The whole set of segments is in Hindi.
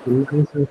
नहीं sir.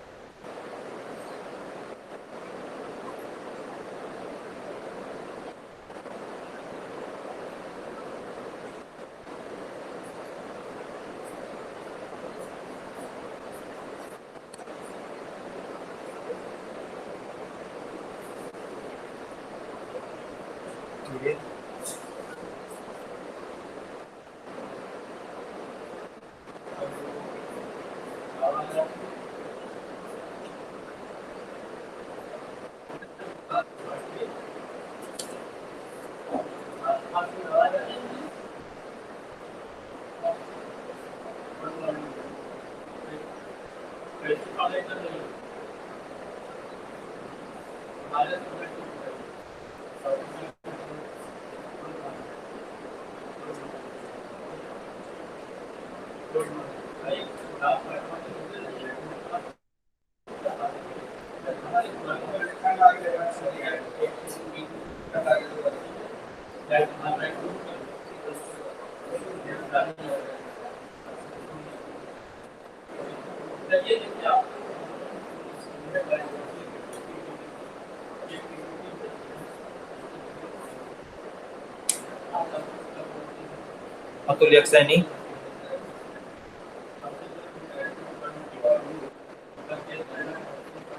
Atul Saini.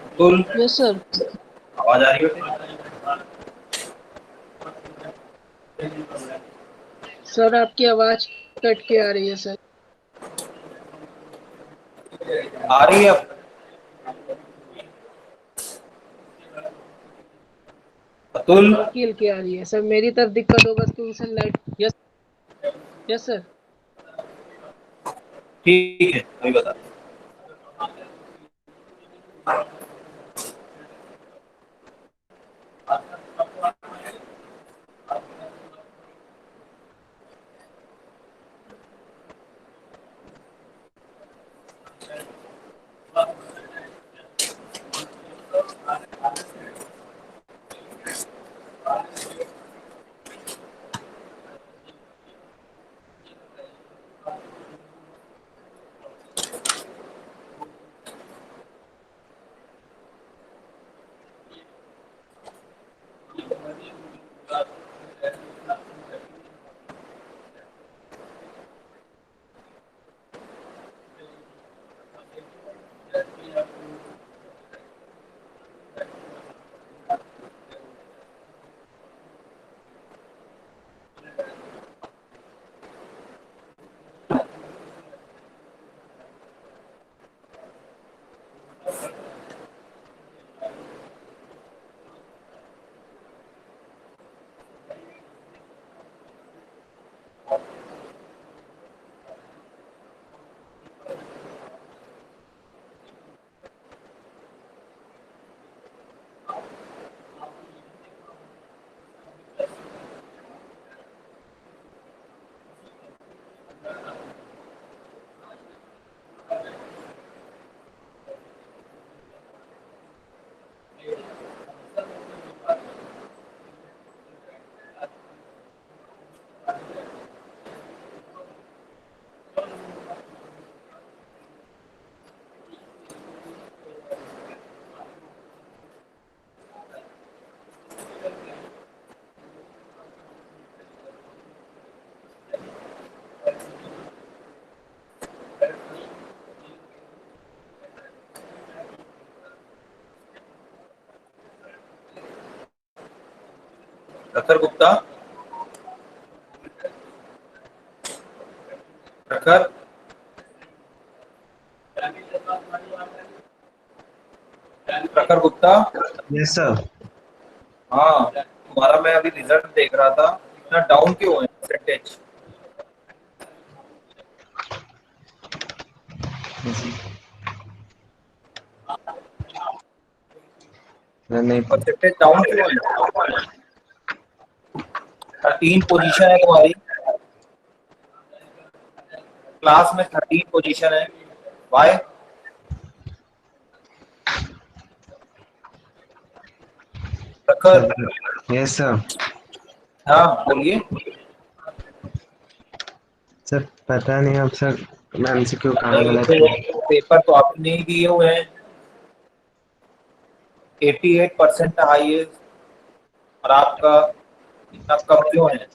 Atul, yes sir. आवाज आ रही है? सर आपकी आवाज कट के आ रही है सर। आ रही है अब? अतुल, हल्की हल्की आ रही है सर, मेरी तरफ दिक्कत होगा तो sir light. Yes. Yes sir. ठीक है, अभी बता। प्रखर गुप्ता, प्रखर, प्रखर गुप्ता। Yes sir. हाँ, तुम्हारा मैं अभी रिजल्ट देख रहा था, इतना डाउन क्यों है परसेंटेज? नहीं परसेंटेज डाउन क्यों है? 13 पोजीशन है तुम्हारी, क्लास में 13 पोजीशन है। वाई? प्रखर। सर। Yes sir. हाँ बोलिए। सर पता नहीं अब सर, मैं एमसीक्यू कहाँ नहीं गलत है? तो पेपर तो आपने ही दिए हुए हैं, 88% हाईएस्ट, और आपका इतना कम क्यों है?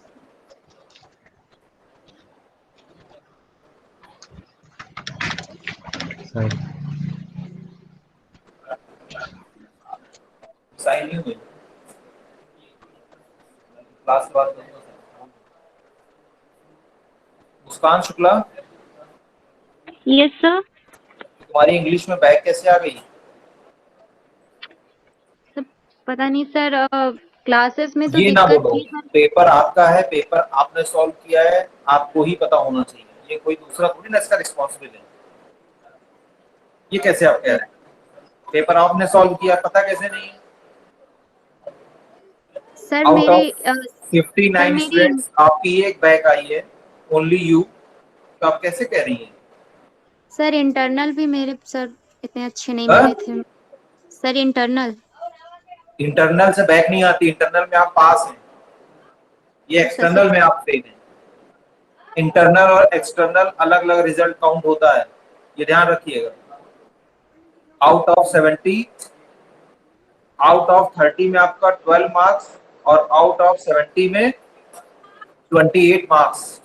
सर साइन नहीं हुई क्लास के बाद? मुस्कान शुक्ला, यस सर। तुम्हारी इंग्लिश में बैग कैसे आ गई? सर पता नहीं सर, क्लासेस में तो ये ना दिक्कत बोलो, थी सर। पेपर आपका है, पेपर आपने सॉल्व किया है, आपको ही पता होना चाहिए, ये कोई दूसरा थोड़ी ना इसका रिस्पॉन्सिबल है। ये कैसे आप कह रहे हैं? पेपर आपने सॉल्व किया, पता कैसे नहीं है? सर आउट मेरी ऑफ सर 59 मेरी स्टूडेंट्स आपकी एक बैग आई है, ओनली यू, तो आप कैसे कह रही हैं? सर इंटरनल भी मेरे सर इतने अच्छे नहीं हाँ? मिले थे। Sir internal. इंटरनल से बैग नहीं आती, इंटरनल में आप पास हैं, ये अच्छा सर। एक्सटर्नल में आप फेल हैं। इंटरनल और एक्सटर्नल अलग अलग रिजल्ट काउंट होता है, ये ध्यान रखिएगा। आउट ऑफ 70, आउट ऑफ 30 में आपका 12 मार्क्स, और आउट ऑफ 70 में 28 मार्क्स।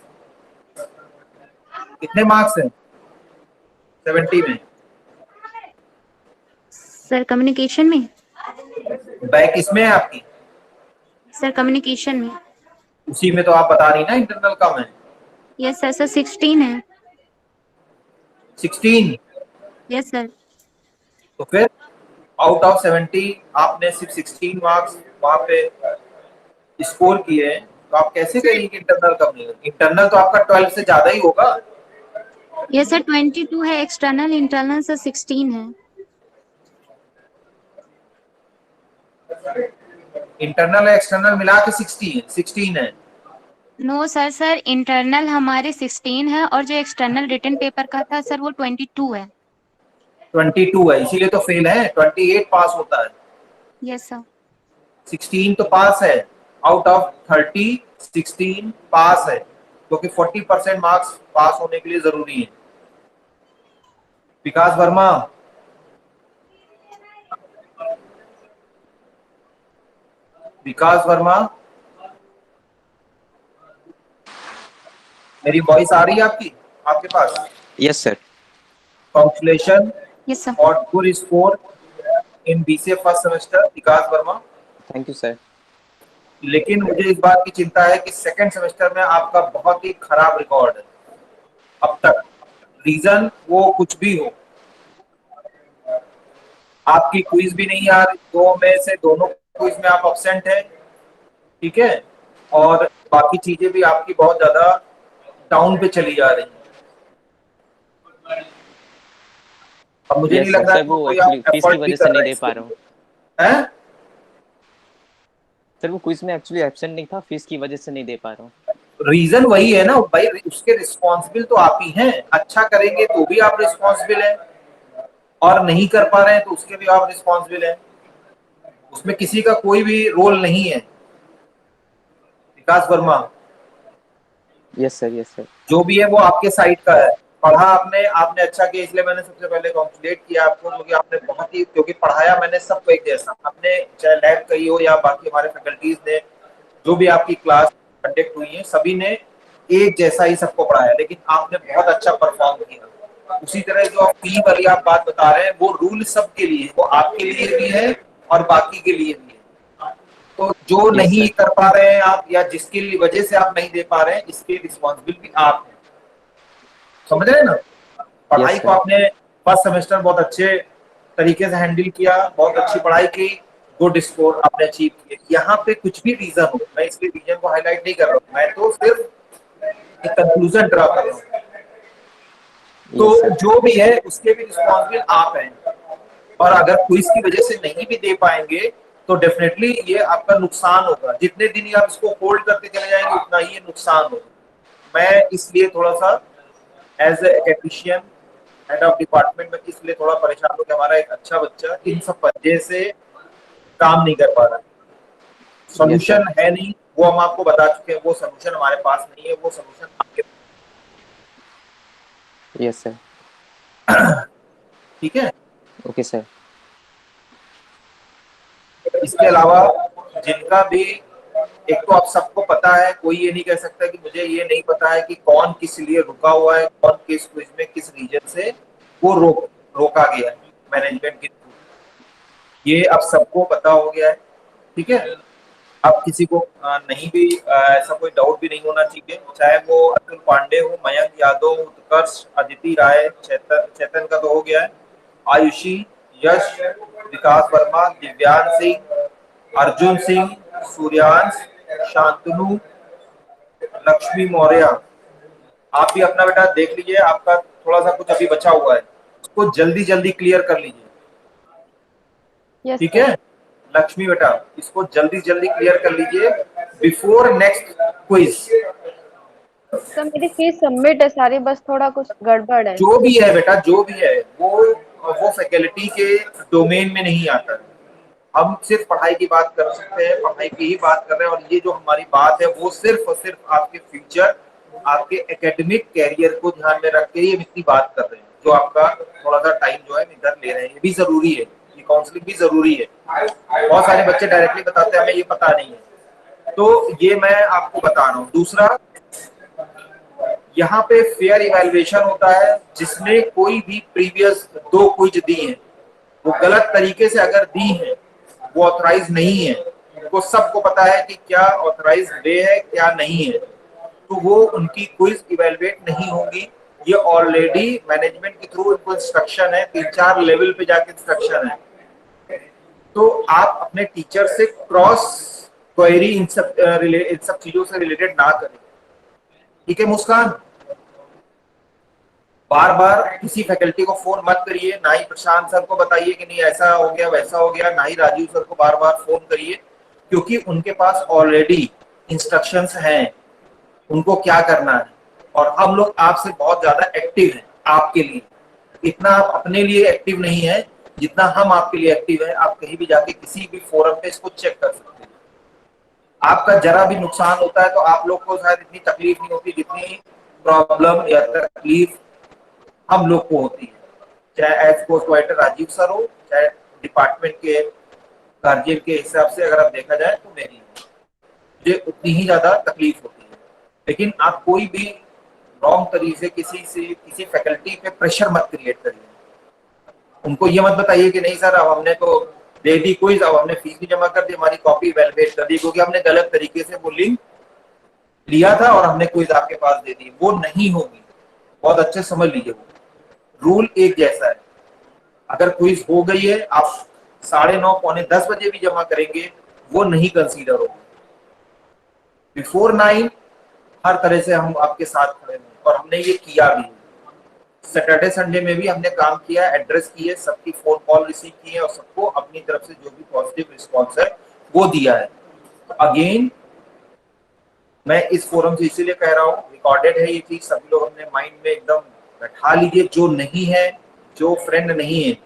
कितने मार्क्स हैं 70 में? सर कम्युनिकेशन में। बैग किसमें है आपकी? सर कम्युनिकेशन में। उसी में तो आप बता रही ना इंटरनल कम है। यस सर, सर 16 है। 16? Yes sir. तो फिर आउट ऑफ 70 आपने सिर्फ 16 मार्क्स वहां पे स्कोर किए हैं, तो आप कैसे सर करेंगे इंटरनल कम नहीं? इंटरनल तो आपका 12 से ज्यादा ही होगा। यस सर 22 है एक्सटर्नल, इंटरनल सर 16 है। इंटरनल एक्सटर्नल मिला के 16 है। नो सर, सर इंटरनल हमारे 16 है और जो एक्सटर्नल रिटन पेपर का था सर वो 22 है। 22 है, इसीलिए तो फेल है, 28 पास होता है, यस सर। 16 तो पास है। आउट ऑफ 30 16 पास है, क्योंकि 40% मार्क्स पास होने के लिए जरूरी है। विकास वर्मा, विकास वर्मा, मेरी वॉइस आ रही है आपकी, आपके पास? Yes sir. Congratulation yes sir. और good score in BCA first semester, Vikas Verma. Thank you sir. लेकिन मुझे इस बात की चिंता है कि सेकंड सेमेस्टर में आपका बहुत ही खराब रिकॉर्ड है अब तक। रीजन वो कुछ भी हो, आपकी क्विज भी नहीं आ रही, दो में से दोनों क्विज में आप अब्सेंट हैं, ठीक है, और बाकी चीजें भी आपकी बहुत ज्यादा डाउन पे चली जा रही हैं। अब मुझे नहीं यस सर। लग रहा सर है वो कोई एक्चुअली आप फीस की एफर्ट भी वजह से कर नहीं रहे हैं दे पा इसके रहा हूँ। लिए, हैं? सर वो क्विज में एक्चुअली एब्सेंट नहीं था, फीस की वजह से नहीं दे पा रहा हूँ। रीजन वही है ना भाई, उसके रिस्पॉन्सिबल तो आप ही हैं। अच्छा करेंगे तो भी आप रिस्पॉन्सिबल हैं, और नहीं कर पा रहे हैं तो उसके भी आप रिस्पॉन्सिबल हैं, उसमें किसी का कोई भी रोल नहीं है। Vikas Verma, yes sir, yes sir. जो भी है वो आपके साइड का है। पढ़ा आपने, आपने अच्छा किया, इसलिए मैंने सबसे पहले कॉन्ग्रेचुलेट किया आपको, क्योंकि आपने बहुत ही, क्योंकि पढ़ाया मैंने सबको एक जैसा, आपने चाहे लैब कही हो या बाकी हमारे फैकल्टीज ने, जो भी आपकी क्लास कंडक्ट हुई है, सभी ने एक जैसा ही सबको पढ़ाया, लेकिन आपने बहुत अच्छा परफॉर्म किया। उसी तरह जो आप फी वाली आप बात बता रहे हैं, वो रूल सबके लिए, वो आपके लिए भी है और बाकी के लिए भी है। तो जो यस नहीं सर। कर पा रहे हैं आप, या जिसकी वजह से आप नहीं दे पा रहे हैं, इसके रिस्पॉन्सिबल भी आप हैं। समझ रहे हैं ना? पढ़ाई यस को सर। आपने फर्स्ट सेमेस्टर बहुत अच्छे तरीके से हैंडल किया, बहुत अच्छी पढ़ाई की, गुड स्कोर आपने अचीव किए। यहाँ पे कुछ भी रीजन हो, मैं इसलिए रीजन को हाईलाइट नहीं कर रहा हूँ, मैं तो सिर्फ एक कंक्लूजन ड्रा कर रहा हूँ। तो यस सर। जो भी है उसके भी रिस्पॉन्सिबल आप हैं, और अगर क्विज की वजह से नहीं भी दे पाएंगे तो डेफिनेटली ये आपका नुकसान होगा। जितने दिन आप इसको होल्ड करते चले जाएंगे उतना ही ये नुकसान होगा। मैं इसलिए थोड़ा सा as a academician, head of department में, इसलिए थोड़ा परेशान हूँ कि हमारा एक अच्छा बच्चा इन सब वजह से काम नहीं कर पा रहा। Yes sir. सोल्यूशन है नहीं, वो हम आपको बता चुके हैं, वो सोल्यूशन हमारे पास नहीं है, वो सोल्यूशन आपके। Yes sir. ठीक है। Okay sir. इसके अलावा जिनका भी, एक तो आप सबको पता है, कोई ये नहीं कह सकता कि मुझे ये नहीं पता है कि कौन किस लिए रुका हुआ है, कौन किस क्विज में किस रीजन से वो रोका गया है मैनेजमेंट के थ्रू। ये अब सबको पता हो गया है। ठीक है। अब किसी को नहीं भी ऐसा कोई डाउट भी नहीं होना चाहिए, चाहे वो अतुल पांडे हो, मयंक यादव, उत्कर्ष, अदिति राय, चेतन का तो हो गया है, आयुषी, यश, विकास वर्मा, दिव्यांश सिंह, अर्जुन सिंह, सूर्यांश, शांतनु, लक्ष्मी मौर्य। आप भी अपना बेटा देख लीजिए, आपका थोड़ा सा कुछ अभी बचा हुआ है, उसको जल्दी जल्दी क्लियर कर लीजिए। यस ठीक है लक्ष्मी बेटा, इसको जल्दी जल्दी क्लियर कर लीजिए बिफोर नेक्स्ट क्विज। सर मेरी फीस सबमिट है सारी, बस थोड़ा कुछ गड़बड़ है। जो भी है बेटा, जो भी है वो फैकल्टी के डोमेन में नहीं आता है। हम सिर्फ पढ़ाई की बात कर सकते हैं, पढ़ाई की ही बात कर रहे हैं, और ये जो हमारी बात है वो सिर्फ और सिर्फ आपके फ्यूचर, आपके एकेडमिक कैरियर को ध्यान में रख के ही हम इतनी बात कर रहे हैं। जो आपका थोड़ा सा टाइम जो है इधर ले रहे हैं, ये भी जरूरी है, ये काउंसलिंग भी जरूरी है। बहुत सारे बच्चे डायरेक्टली बताते हैं हमें ये पता नहीं है, तो ये मैं आपको बता रहा हूँ। दूसरा, यहाँ पे फेयर इवैल्यूएशन होता है, जिसने कोई भी प्रीवियस 2 क्विज दी है वो गलत तरीके से अगर दी है, वो ऑथराइज नहीं है, उनको सबको पता है कि क्या ऑथराइज वे है क्या नहीं है, तो वो उनकी क्विज इवैल्यूएट नहीं होगी। ये ऑलरेडी मैनेजमेंट के थ्रू इनको इंस्ट्रक्शन है, 3-4 लेवल पे जाके इंस्ट्रक्शन है। तो आप अपने टीचर से क्रॉस क्वेरी इन सब चीजों से रिलेटेड ना करें। ठीक है मुस्कान, बार बार किसी फैकल्टी को फोन मत करिए, ना ही प्रशांत सर को बताइए कि नहीं ऐसा हो गया वैसा हो गया, ना ही राजीव सर को बार बार फोन करिए, क्योंकि उनके पास ऑलरेडी इंस्ट्रक्शंस हैं उनको क्या करना है। और हम लोग आपसे बहुत ज्यादा एक्टिव हैं आपके लिए, इतना आप अपने लिए एक्टिव नहीं है जितना हम आपके लिए एक्टिव है। आप कहीं भी जाके किसी भी फोरम पे इसको चेक कर सकते हैं। आपका जरा भी नुकसान होता है तो आप लोग को शायद इतनी तकलीफ नहीं होती जितनी प्रॉब्लम या तकलीफ हम लोग को होती है, चाहे as course writer Rajiv sir हो, चाहे डिपार्टमेंट के गार्जियन के हिसाब से अगर आप देखा जाए तो मुझे उतनी ही ज्यादा तकलीफ होती है। लेकिन आप कोई भी रॉन्ग तरीके से किसी फैकल्टी पे प्रेशर मत क्रिएट करिए। उनको ये मत बताइए कि नहीं सर अब हमने तो दे दी क्विज, अब हमने फीस भी जमा कर दी, हमारी कॉपी वैलिडेट कर दी, क्योंकि हमने गलत तरीके से वो लिंक लिया था और हमने क्विज आपके पास दे दी। वो नहीं होगी, बहुत अच्छे समझ लीजिए। वो रूल एक जैसा है, अगर क्विज हो गई है आप 9:30 पौने 10 बजे भी जमा करेंगे वो नहीं कंसीडर होगा। बिफोर 9 हर तरह से हम आपके साथ खड़े हैं, और हमने ये किया भी। सैटरडे संडे में भी हमने काम किया, एड्रेस किए, सबकी फोन कॉल रिसीव की है और सबको अपनी तरफ से जो भी पॉजिटिव रिस्पॉन्स है वो दिया है। अगेन मैं इस फोरम से इसीलिए कह रहा हूँ, रिकॉर्डेड है ये चीज, सभी लोग अपने माइंड में एकदम बैठा लीजिए। जो नहीं है, जो फ्रेंड नहीं है,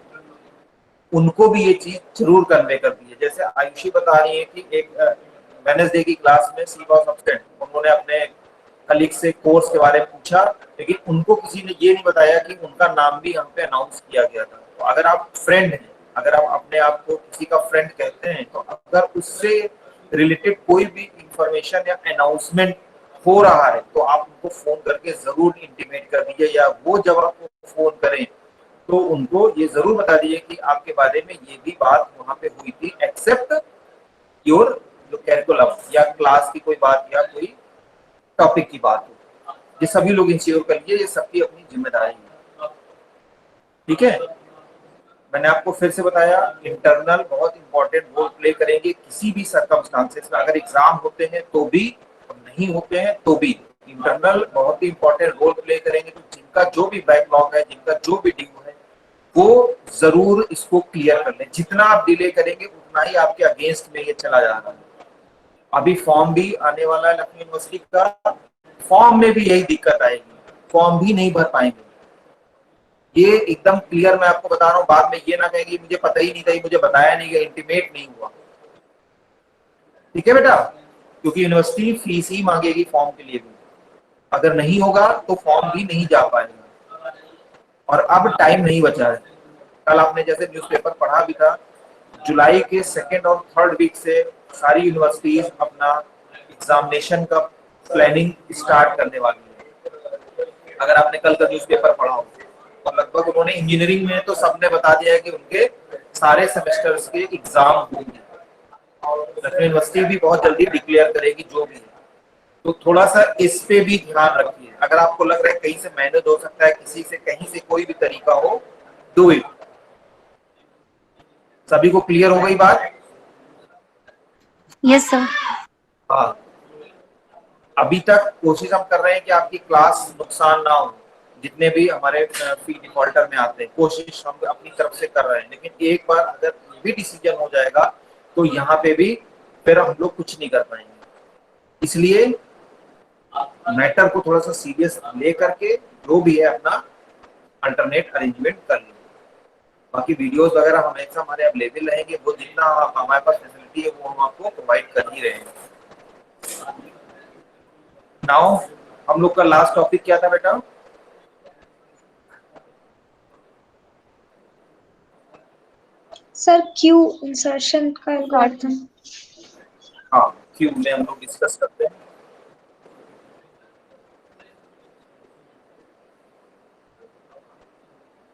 उनको भी ये चीज जरूर कन्वे कर दीजिए। जैसे आयुषी बता रही है कि एक वेडनेसडे की क्लास में सी वॉज एब्सेंट, उन्होंने अपने कलीग से कोर्स के बारे में पूछा, लेकिन उनको किसी ने ये नहीं बताया कि उनका नाम भी यहाँ पे अनाउंस किया गया था। तो अगर आप फ्रेंड हैं, अगर आप अपने आप को किसी का फ्रेंड कहते हैं, तो अगर उससे रिलेटेड कोई भी इंफॉर्मेशन या अनाउंसमेंट हो रहा है तो आप उनको फोन करके जरूर इंटीमेट कर दीजिए, या वो जब आपको फोन करें तो उनको ये जरूर बता दीजिए कि आपके बारे में ये भी बात वहां पे हुई थी, एक्सेप्ट योर कैरिकुलम या क्लास की कोई बात या कोई टॉपिक की बात हो। ये सभी लोग इंश्योर कर लीजिए, ये सबकी अपनी जिम्मेदारी है। ठीक है, मैंने आपको फिर से बताया, इंटरनल बहुत इंपॉर्टेंट रोल प्ले करेंगे किसी भी सर्कमस्टांसेस में। अगर एग्जाम होते हैं तो भी, नहीं होते हैं तो भी, इंटरनल बहुत ही इंपॉर्टेंट रोल प्ले करेंगे। तो जिनका जो भी बैकलॉग है, जिनका जो भी ड्यू है, वो जरूर इसको क्लियर कर लें। जितना आप डिले करेंगे उतना ही आपके अगेंस्ट में ये चला जा रहा है। अभी फॉर्म भी आने वाला है लखनऊ यूनिवर्सिटी का, फॉर्म में भी यही दिक्कत आएगी, फॉर्म भी नहीं भर पाएंगे। ये एकदम क्लियर मैं आपको बता रहा हूँ, बाद में ये ना कहेंगे मुझे पता ही नहीं था, मुझे बताया नहीं गया, इंटीमेट नहीं हुआ। ठीक है बेटा, क्योंकि यूनिवर्सिटी फीस ही मांगेगी फॉर्म के लिए भी, अगर नहीं होगा तो फॉर्म भी नहीं जा पाएगा। और अब टाइम नहीं बचा है। कल आपने जैसे न्यूज़पेपर पढ़ा भी था, जुलाई के 2nd और 3rd वीक से सारी यूनिवर्सिटीज अपना एग्जामिनेशन का प्लानिंग स्टार्ट करने वाली है। अगर आपने कल का न्यूज़पेपर पढ़ा हो तो लगभग उन्होंने इंजीनियरिंग में तो सबने बता दिया है कि उनके सारे सेमेस्टर्स के एग्जाम होंगे। लखनऊ यूनिवर्सिटी भी बहुत जल्दी डिक्लेयर करेगी जो भी है, तो थोड़ा सा इस पे भी ध्यान रखिए। अगर आपको लग रहा है कहीं से मैनेज हो सकता है, किसी से कहीं से कोई भी तरीका हो, डू इट। सभी को क्लियर हो गई बात? Yes sir. हाँ, अभी तक कोशिश हम कर रहे हैं कि आपकी क्लास नुकसान ना हो। जितने भी हमारे फी डिफॉल्टर में आते हैं, कोशिश हम अपनी तरफ से कर रहे हैं, लेकिन एक बार अगर भी डिसीजन हो जाएगा तो यहाँ पे भी फिर हम लोग कुछ नहीं कर पाएंगे। इसलिए मैटर को थोड़ा सा सीरियस ले करके जो भी है अपना अल्टरनेट अरेंजमेंट कर लीजिए। बाकी वीडियोस वगैरह हमेशा हमारे अवेलेबल रहेंगे, वो जितना हमारे पास फैसिलिटी है वो हम आपको प्रोवाइड कर ही रहे हैं। नाउ हम लोग का लास्ट टॉपिक क्या था बेटा? सर क्यू इंसर्शन का एल्गोरिथम। हाँ, क्यू में हम लोग डिस्कस करते हैं।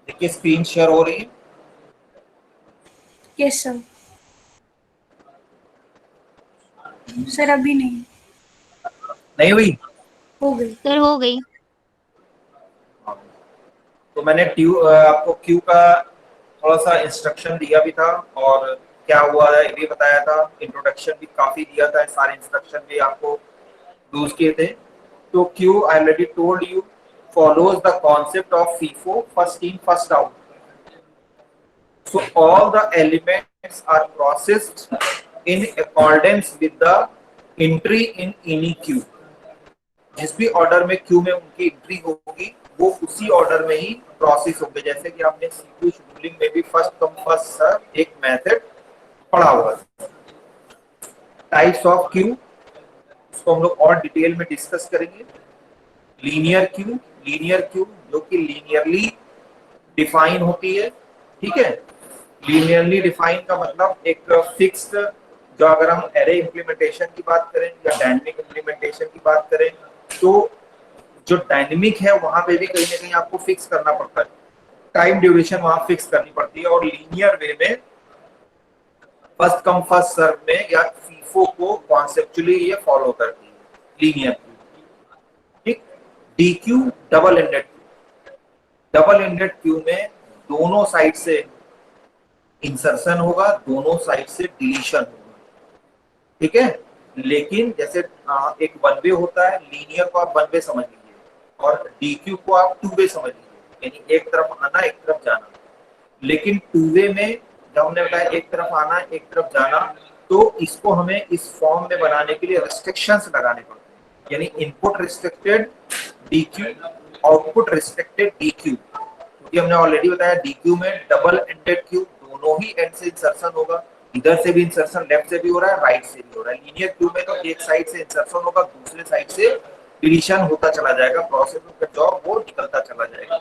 देखिए स्क्रीन शेयर हो रही है। Yes sir. सर अभी नहीं हुई? हो गई सर हो गई। तो मैंने आपको क्यू का थोड़ा सा इंस्ट्रक्शन दिया भी था और क्या हुआ है ये भी बताया था, इंट्रोडक्शन भी काफी दिया था, सारे इंस्ट्रक्शन भी आपको यूज किए थे। तो Q I already told you follows the concept of FIFO, first in first out. So all the elements are processed in accordance with the entry in any queue. जिस भी ऑर्डर में क्यू में उनकी एंट्री होगी वो उसी ऑर्डर में ही प्रोसेस होंगे। जैसे कि आपने सीक्यू शेड्यूलिंग में भी फर्स्ट कम फर्स्ट सर्व एक मेथड पढ़ा हुआ है। टाइप्स ऑफ क्यू, इसको हम लोग और डिटेल में डिस्कस करेंगे। लीनियर क्यू जो कि लीनियरली डिफाइन होती है, ठीक है। लीनियरली डिफाइन का मतलब एक फिक्स्ड, जो अगर हम एरे इंप्लीमेंटेशन की बात करें या डायनेमिक इंप्लीमेंटेशन की बात करें तो जो डायनेमिक है वहां पे भी कहीं ना कहीं आपको फिक्स करना पड़ता है, टाइम ड्यूरेशन वहां फिक्स करनी पड़ती है। और लीनियर वे में फर्स्ट कम फर्स्ट सर्व में या फीफो को कॉन्सेप्चुअली ये फॉलो करती है लीनियर क्यू, ठीक। डीक्यू डबल एंडेड क्यू में दोनों साइड से इंसर्शन होगा, दोनों साइड से डिलीशन होगा, ठीक है। लेकिन जैसे एक वन वे होता है, लीनियर को आप वन वे समझ लीजिए और डीक्यू को आप टू वे समझ लीजिए, यानी एक तरफ आना एक तरफ जाना। लेकिन टू वे में जब हमने बताया एक तरफ आना एक तरफ जाना, तो इसको हमें इस फॉर्म में बनाने के लिए रिस्ट्रिक्शंस लगाने पड़ते हैं, यानी input restricted DQ, output restricted DQ. क्योंकि हमने ऑलरेडी बताया डीक्यू में डबल एंडेड क्यू, दोनों ही एंड से इंसर्शन होगा, इधर से भी इंसर्शन लेफ्ट से भी हो रहा है राइट से भी हो रहा है। लीनियर क्यू में तो एक साइड से इंसर्शन होगा, दूसरे साइड से डिलीशन होता चला जाएगा, प्रोसेस का जॉब वो निकलता चला जाएगा।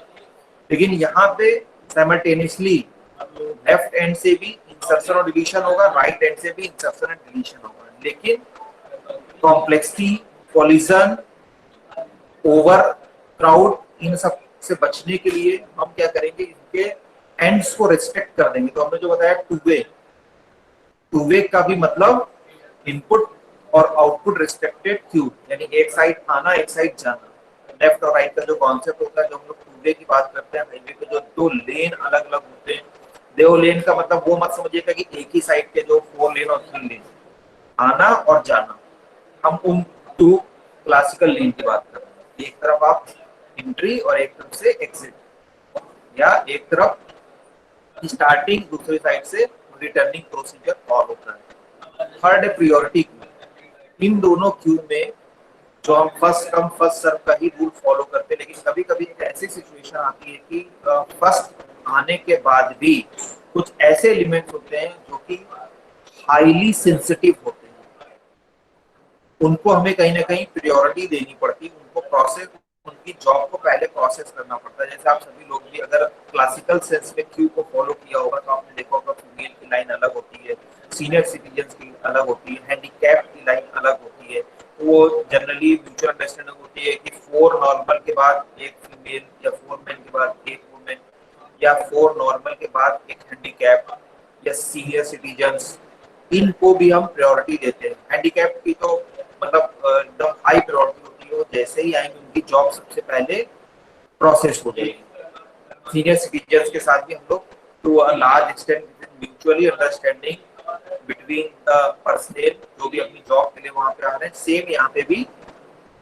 लेकिन यहाँ पे साइमल्टेनियसली लेफ्ट एंड से भी इंसर्शन और डिलीशन होगा, राइट एंड से भी इंसर्शन एंड डिलीशन होगा। लेकिन कॉम्प्लेक्सिटी, कोलिजन, ओवरक्राउड, इन सब से बचने के लिए हम क्या करेंगे, इनके एंड्स को रिस्ट्रिक्ट कर देंगे। तो हमने जो बताया टू वे का भी मतलब इनपुट और आउटपुट रिस्ट्रिक्टेड क्यू, यानी एक साइड आना एक साइड जाना। लेफ्ट और राइट का जो कॉन्सेप्ट होता है, जो हम लोग टू वे की बात करते हैं, हाईवे के जो दो लेन अलग अलग होते हैं, दो लेन का मतलब वो मत समझिएगा कि एक ही साइड के जो 4 लेन और 3 लेन, आना और जाना, हम उन 2 क्लासिकल लेन की बात कर रहे हैं। एक तरफ आप एंट्री और एक तरफ से एग्जिट, या एक तरफ स्टार्टिंग दूसरी साइड से रिटर्निंग प्रोसीजर फॉलो होता है। थर्ड है प्रायोरिटी क्यू। इन दोनों क्यू में जो हम फर्स्ट कम फर्स्ट सर्व का ही रूल फॉलो करते हैं, लेकिन कभी कभी एक ऐसी सिचुएशन आती है कि फर्स्ट आने के बाद भी कुछ ऐसे एलिमेंट्स होते हैं जो कि हाईली सेंसिटिव होते हैं, उनको हमें कहीं ना कहीं प्रायोरिटी देनी पड़ती है, उनको प्रोसेस उनकी जॉब को पहले प्रोसेस करना पड़ता है। जैसे आप सभी लोग भी अगर क्लासिकल सेंस में क्यू को फॉलो किया होगा तो आपने देखा होगा फीमेल की लाइन अलग होती है, सीनियर सिटीजन की अलग होती है, हैंडीकैप की लाइन अलग होती है। तो वो जनरली म्यूचुअल अंडरस्टैंडिंग होती है कि 4 नॉर्मल के बाद एक फीमेल, या 4 मैन के बाद एक वुमेन, या 4 नॉर्मल के बाद एक हैंडीकैप या सीनियर सिटीजन्स, इनको भी हम प्रायोरिटी देते हैं। हैंडीकैप की तो मतलब एकदम हाई प्रायोरिटी होती है, वो जैसे ही आएंगे उनकी जॉब सबसे पहले प्रोसेस हो जाएगी। सीनियर सिटीजन्स के साथ भी हम लोग to a large extent mutually understanding between the personal जो भी अपनी जॉब के लिए वहां पे आ रहे हैं, सेम यहाँ पे भी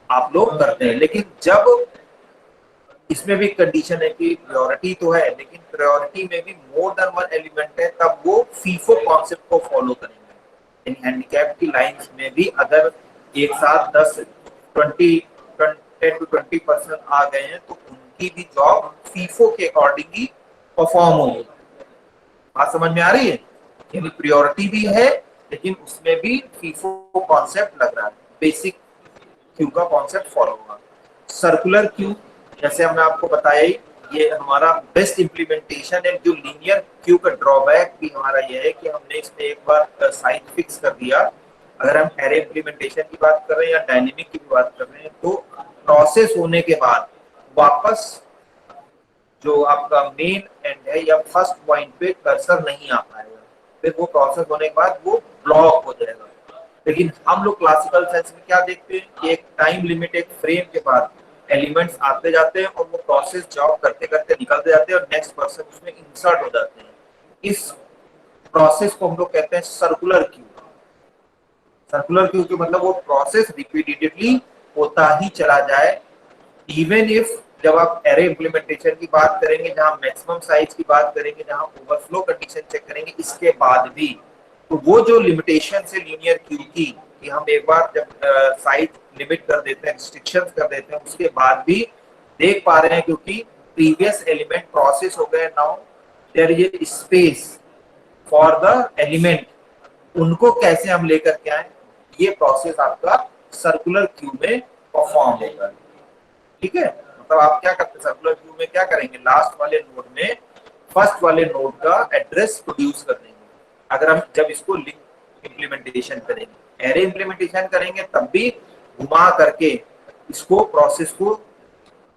आप लोग करते हैं। लेकिन जब इसमें भी कंडीशन है कि प्रायोरिटी तो है, लेकिन प्रायोरिटी में भी मोर देन वन एलिमेंट है, तब वो फीफो कॉन्सेप्ट को फॉलो करेंगे। इन हैंडीकैप की लाइंस में भी अगर एक साथ 10 to 20% आ गए हैं तो उनकी भी जॉब फीफो के अकॉर्डिंग ही परफॉर्म होगी। बात समझ में आ रही है? यानी प्रायोरिटी भी है लेकिन उसमें भी फीफो कॉन्सेप्ट लग रहा है, बेसिक क्यू का कॉन्सेप्ट फॉलो होगा। सर्कुलर क्यू जैसे हमने आपको बताया ही, ये हमारा बेस्ट इम्प्लीमेंटेशन है। जो लीनियर क्यू का ड्रॉबैक भी हमारा ये है कि हमने इसमें एक बार साइज फिक्स कर दिया। अगर हम एरे इम्प्लीमेंटेशन की बात कर रहे हैं या डायनेमिक की बात कर रहे हैं तो प्रोसेस होने के बाद वापस जो आपका मेन एंड है या फर्स्ट पॉइंट पे कर्सर नहीं आ पाएगा, फिर वो प्रोसेस होने के बाद वो ब्लॉक हो जाएगा। लेकिन हम लोग क्लासिकल सेंस में क्या देखते हैं कि एक टाइम लिमिट, एक फ्रेम के बाद एलिमेंट्स आते जाते हैं और वो प्रोसेस जॉब करते करते निकलते जाते हैं और नेक्स्ट पर्सन उसमें इंसर्ट हो जाते हैं। इस प्रोसेस को हम लोग कहते हैं सर्कुलर क्यू। सर्कुलर क्यू के मतलब वो प्रोसेस रिपीटेडली होता ही चला जाए। इवन इफ जब आप एरे इम्प्लीमेंटेशन की बात करेंगे, जहां मैक्सिमम साइज की बात करेंगे, जहां ओवरफ्लो कंडीशन चेक करेंगे, इसके बाद भी तो वो जो लिमिटेशन से लीनियर क्यू की कि हम एक बार जब साइज लिमिट कर देते हैं, रिस्ट्रिक्शंस कर देते हैं, उसके बाद भी देख पा रहे हैं क्योंकि प्रीवियस एलिमेंट प्रोसेस हो गए, now there is space for the element, उनको कैसे हम लेकर के आए, ये प्रोसेस आपका सर्कुलर क्यू में परफॉर्म होगा। ठीक है, मतलब आप क्या करते हैं सर्कुलर क्यू में, क्या करेंगे, लास्ट वाले नोड में फर्स्ट वाले नोड का एड्रेस प्रोड्यूस कर देंगे। अगर हम जब इसको लिंक इम्प्लीमेंटेशन करेंगे, एरे इम्प्लीमेंटेशन करेंगे, तब भी घुमा करके इसको प्रोसेस को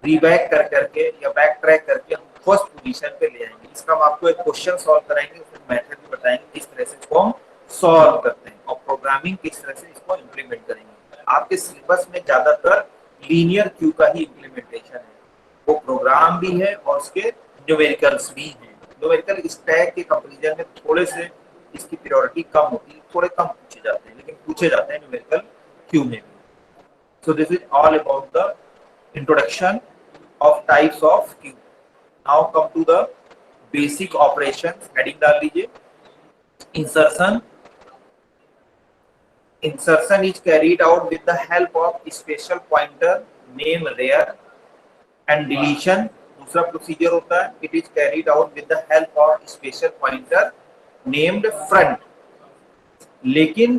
रीबैक कर करके या बैक ट्रैक करके हम फर्स्ट पोजीशन पे ले आएंगे। इसका हम आपको एक क्वेश्चन सॉल्व कराएंगे, उसमें मेथड भी बताएंगे किस तरह से इसको हम सॉल्व करते हैं और प्रोग्रामिंग किस तरह से इसको इम्प्लीमेंट करेंगे। आपके सिलेबस में ज्यादातर लीनियर क्यू का ही इम्प्लीमेंटेशन है, वो प्रोग्राम भी है और उसके न्यूमेरिकल्स भी हैं। न्यूमेरिकल स्टैक के कंपैरिजन में थोड़े से इसकी प्रायोरिटी कम होती है, थोड़े कम पूछे जाते हैं, लेकिन पूछे जाते हैं न्यूमेरिकल क्यू में भी। सो this is all about the introduction of types of queue. Now come to the basic operations. Heading डाल लीजिए। Insertion. Insertion is carried out with the help of special pointer name rear and deletion. दूसरा प्रोसीजर होता है, it is carried out with the help of special pointer named front. लेकिन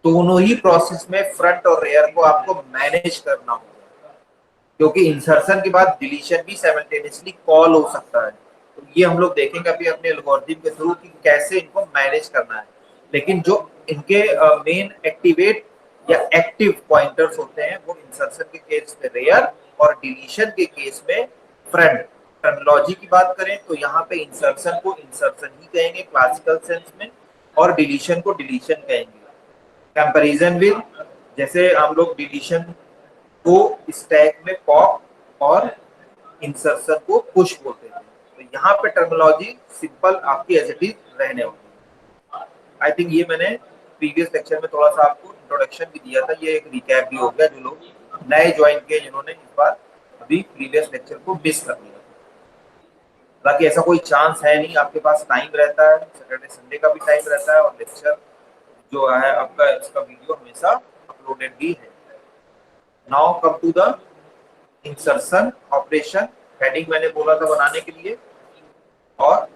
दोनों ही प्रोसेस में फ्रंट और रेयर को आपको मैनेज करना होगा, क्योंकि इंसर्शन के बाद डिलीशन भी साइमल्टेनियसली कॉल हो सकता है। तो ये हम लोग देखेंगे अभी अपने एल्गोरिथम के थ्रू कि कैसे इनको मैनेज करना है। लेकिन जो इनके मेन एक्टिवेट या एक्टिव पॉइंटर्स होते हैं वो इंसर्शन के केस में रेयर और डिलीशन के केस में फ्रंट। टर्मिनोलॉजी की बात करें तो यहाँ पे इंसर्शन को इंसर्शन ही कहेंगे क्लासिकल सेंस में, और डिलीशन को डिलीशन कहेंगे। कंपैरिजन विद, जैसे हम लोग डिलीशन को स्टैक में पॉप और इंसर्शन को पुश बोलते थे, तो यहाँ पे टर्मिनोलॉजी सिंपल आपकी एज इट इज रहने वाली। आई थिंक ये मैंने प्रीवियस लेक्चर में थोड़ा सा आपको इंट्रोडक्शन भी दिया था, ये एक रिकैप भी हो गया जो लोग नए ज्वाइन किए जिन्होंने इस बार अभी प्रीवियस लेक्चर को मिस कर दिया। बाकी ऐसा कोई चांस है नहीं, आपके पास टाइम रहता है, सैटरडे संडे का भी टाइम रहता है और लेक्चर जो है आपका इसका वीडियो हमेशा अपलोडेड भी है। Now come to the insertion operation. Heading मैंने बोला था बनाने के लिए, और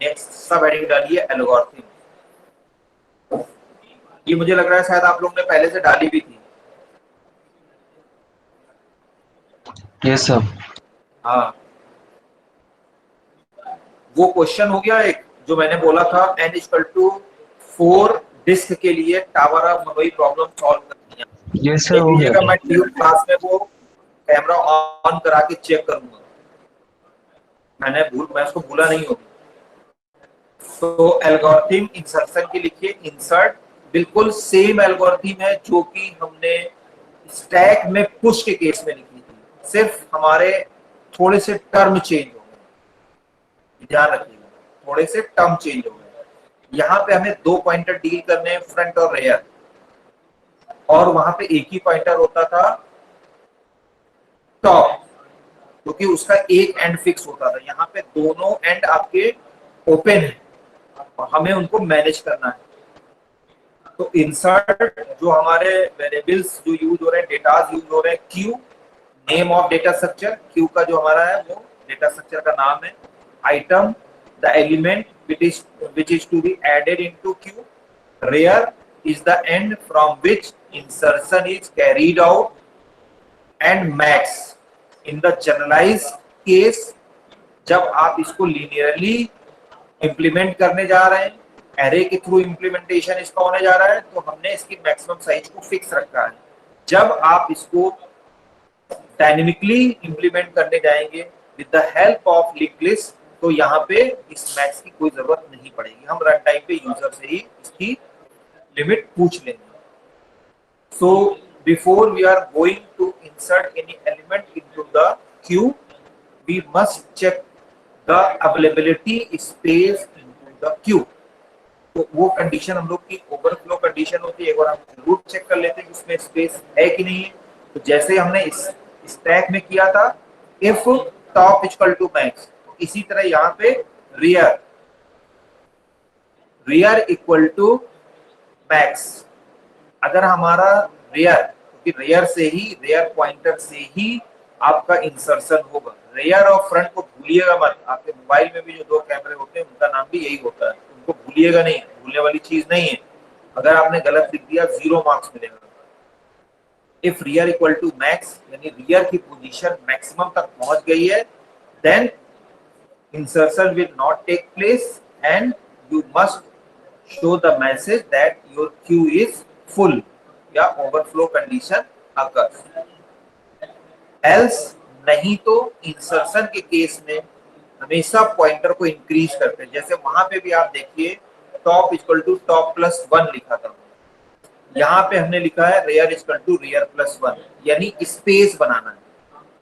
नेक्स्ट सब हेडिंग डालिए एल्गोरिथम। ये मुझे लग रहा है शायद आप लोगों ने पहले से डाली भी थी। Yes sir. हाँ, वो क्वेश्चन हो गया एक जो मैंने बोला था n इक्वल टू 4 डिस्क के लिए टावर ऑफ वही प्रॉब्लम सॉल्व करनी है। यस सर, देख हो गया लीजिएगा, था। मैं ट्यूब क्लास में वो कैमरा ऑन करा के चेक करूंगा, मैं उसको भूला नहीं हूँ। तो एल्गोरिथम इंसर्शन के लिखिए, इंसर्ट बिल्कुल सेम एल्गोरिथम है जो कि हमने स्टैक में पुश के केस में लिखी थी, सिर्फ हमारे थोड़े से टर्म चेंज हो गए, ध्यान रखिएगा, थोड़े से टर्म चेंज हो गए। यहाँ पे हमें 2 पॉइंटर डील करने हैं, फ्रंट और रेयर, और वहां पे एक ही पॉइंटर होता था टॉप, क्योंकि उसका एक एंड फिक्स होता था। यहाँ पे दोनों एंड आपके ओपन है और हमें उनको मैनेज करना है। तो इंसर्ट जो हमारे वेरिएबल्स जो यूज हो रहे हैं, डेटास यूज हो रहे हैं, queue name of data structure, Q का जो हमारा है वो डेटा स्ट्रक्चर का नाम है, item the element which is to be added into queue, rear is the end from which insertion is carried out, and max in the generalized case जब आप इसको linearly implement करने जा रहे हैं, एरे के थ्रू इम्प्लीमेंटेशन इसका होने जा रहा है, तो हमने इसकी मैक्सिमम साइज को फिक्स रखा है। जब आप इसको डायनेमिकली इंप्लीमेंट करने जाएंगे with the help of linked list, तो यहाँ पे इस मैक्स की कोई जरूरत नहीं पड़ेगी, हम रन टाइम पे यूजर से ही इसकी लिमिट पूछ लेंगे। So before we are going to insert any element into the queue, we must check the availability space into the queue. तो वो कंडीशन हम लोग की ओवरफ्लो कंडीशन होती है, एक बार हम जरूर चेक कर लेते हैं कि उसमें स्पेस है कि नहीं है। तो जैसे हमने इस स्टैक में किया था, if top equal to max, तो इसी तरह यहाँ पे रियर इक्वल टू मैक्स, अगर हमारा रियर, क्योंकि रियर से ही, रियर पॉइंटर से ही आपका इंसर्शन होगा। रियर और फ्रंट को भूलिएगा मत, आपके मोबाइल में भी जो 2 कैमरे होते हैं उनका नाम भी यही होता है, उनको भूलिएगा नहीं, भूलने वाली चीज नहीं है। अगर आपने गलत लिख दिया 0 मार्क्स मिलेगा। If rear equal to max, यानी रियर की पोजीशन मैक्सिमम तक पहुंच गई है, then insertion will not take place and you must show the message that your queue is full या overflow condition occurs, else नहीं तो इंसर्शन के केस में हमेशा पॉइंटर को इंक्रीज करते हैं। जैसे वहां पे भी आप देखिए top equal to top plus 1 लिखा था, यहाँ पे हमने लिखा है rear equal to rear plus 1, यानी स्पेस बनाना है।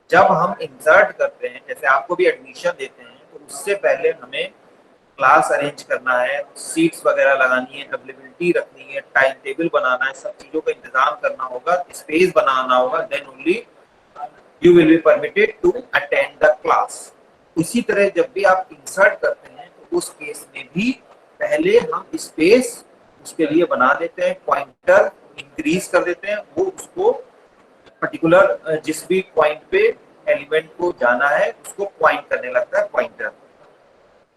जब हम इंसर्ट करते हैं, जैसे आपको भी एडमिशन देते हैं, तो उससे पहले हमें क्लास अरेंज करना है, सीट्स वगैरह लगानी है, अवेलेबिलिटी रखनी है, टाइम टेबल बनाना है, सब चीजों का इंतजाम करना होगा, स्पेस बनाना होगा, then only you will be permitted to attend the class. उसी तरह जब भी आप इंसर्ट करते हैं तो उस केस में भी पहले हम स्पेस उसके लिए बना देते हैं, पॉइंटर इंक्रीज कर देते हैं, वो उसको पर्टिकुलर जिस भी पॉइंट पे एलिमेंट को जाना है उसको पॉइंट करने लगता है पॉइंटर।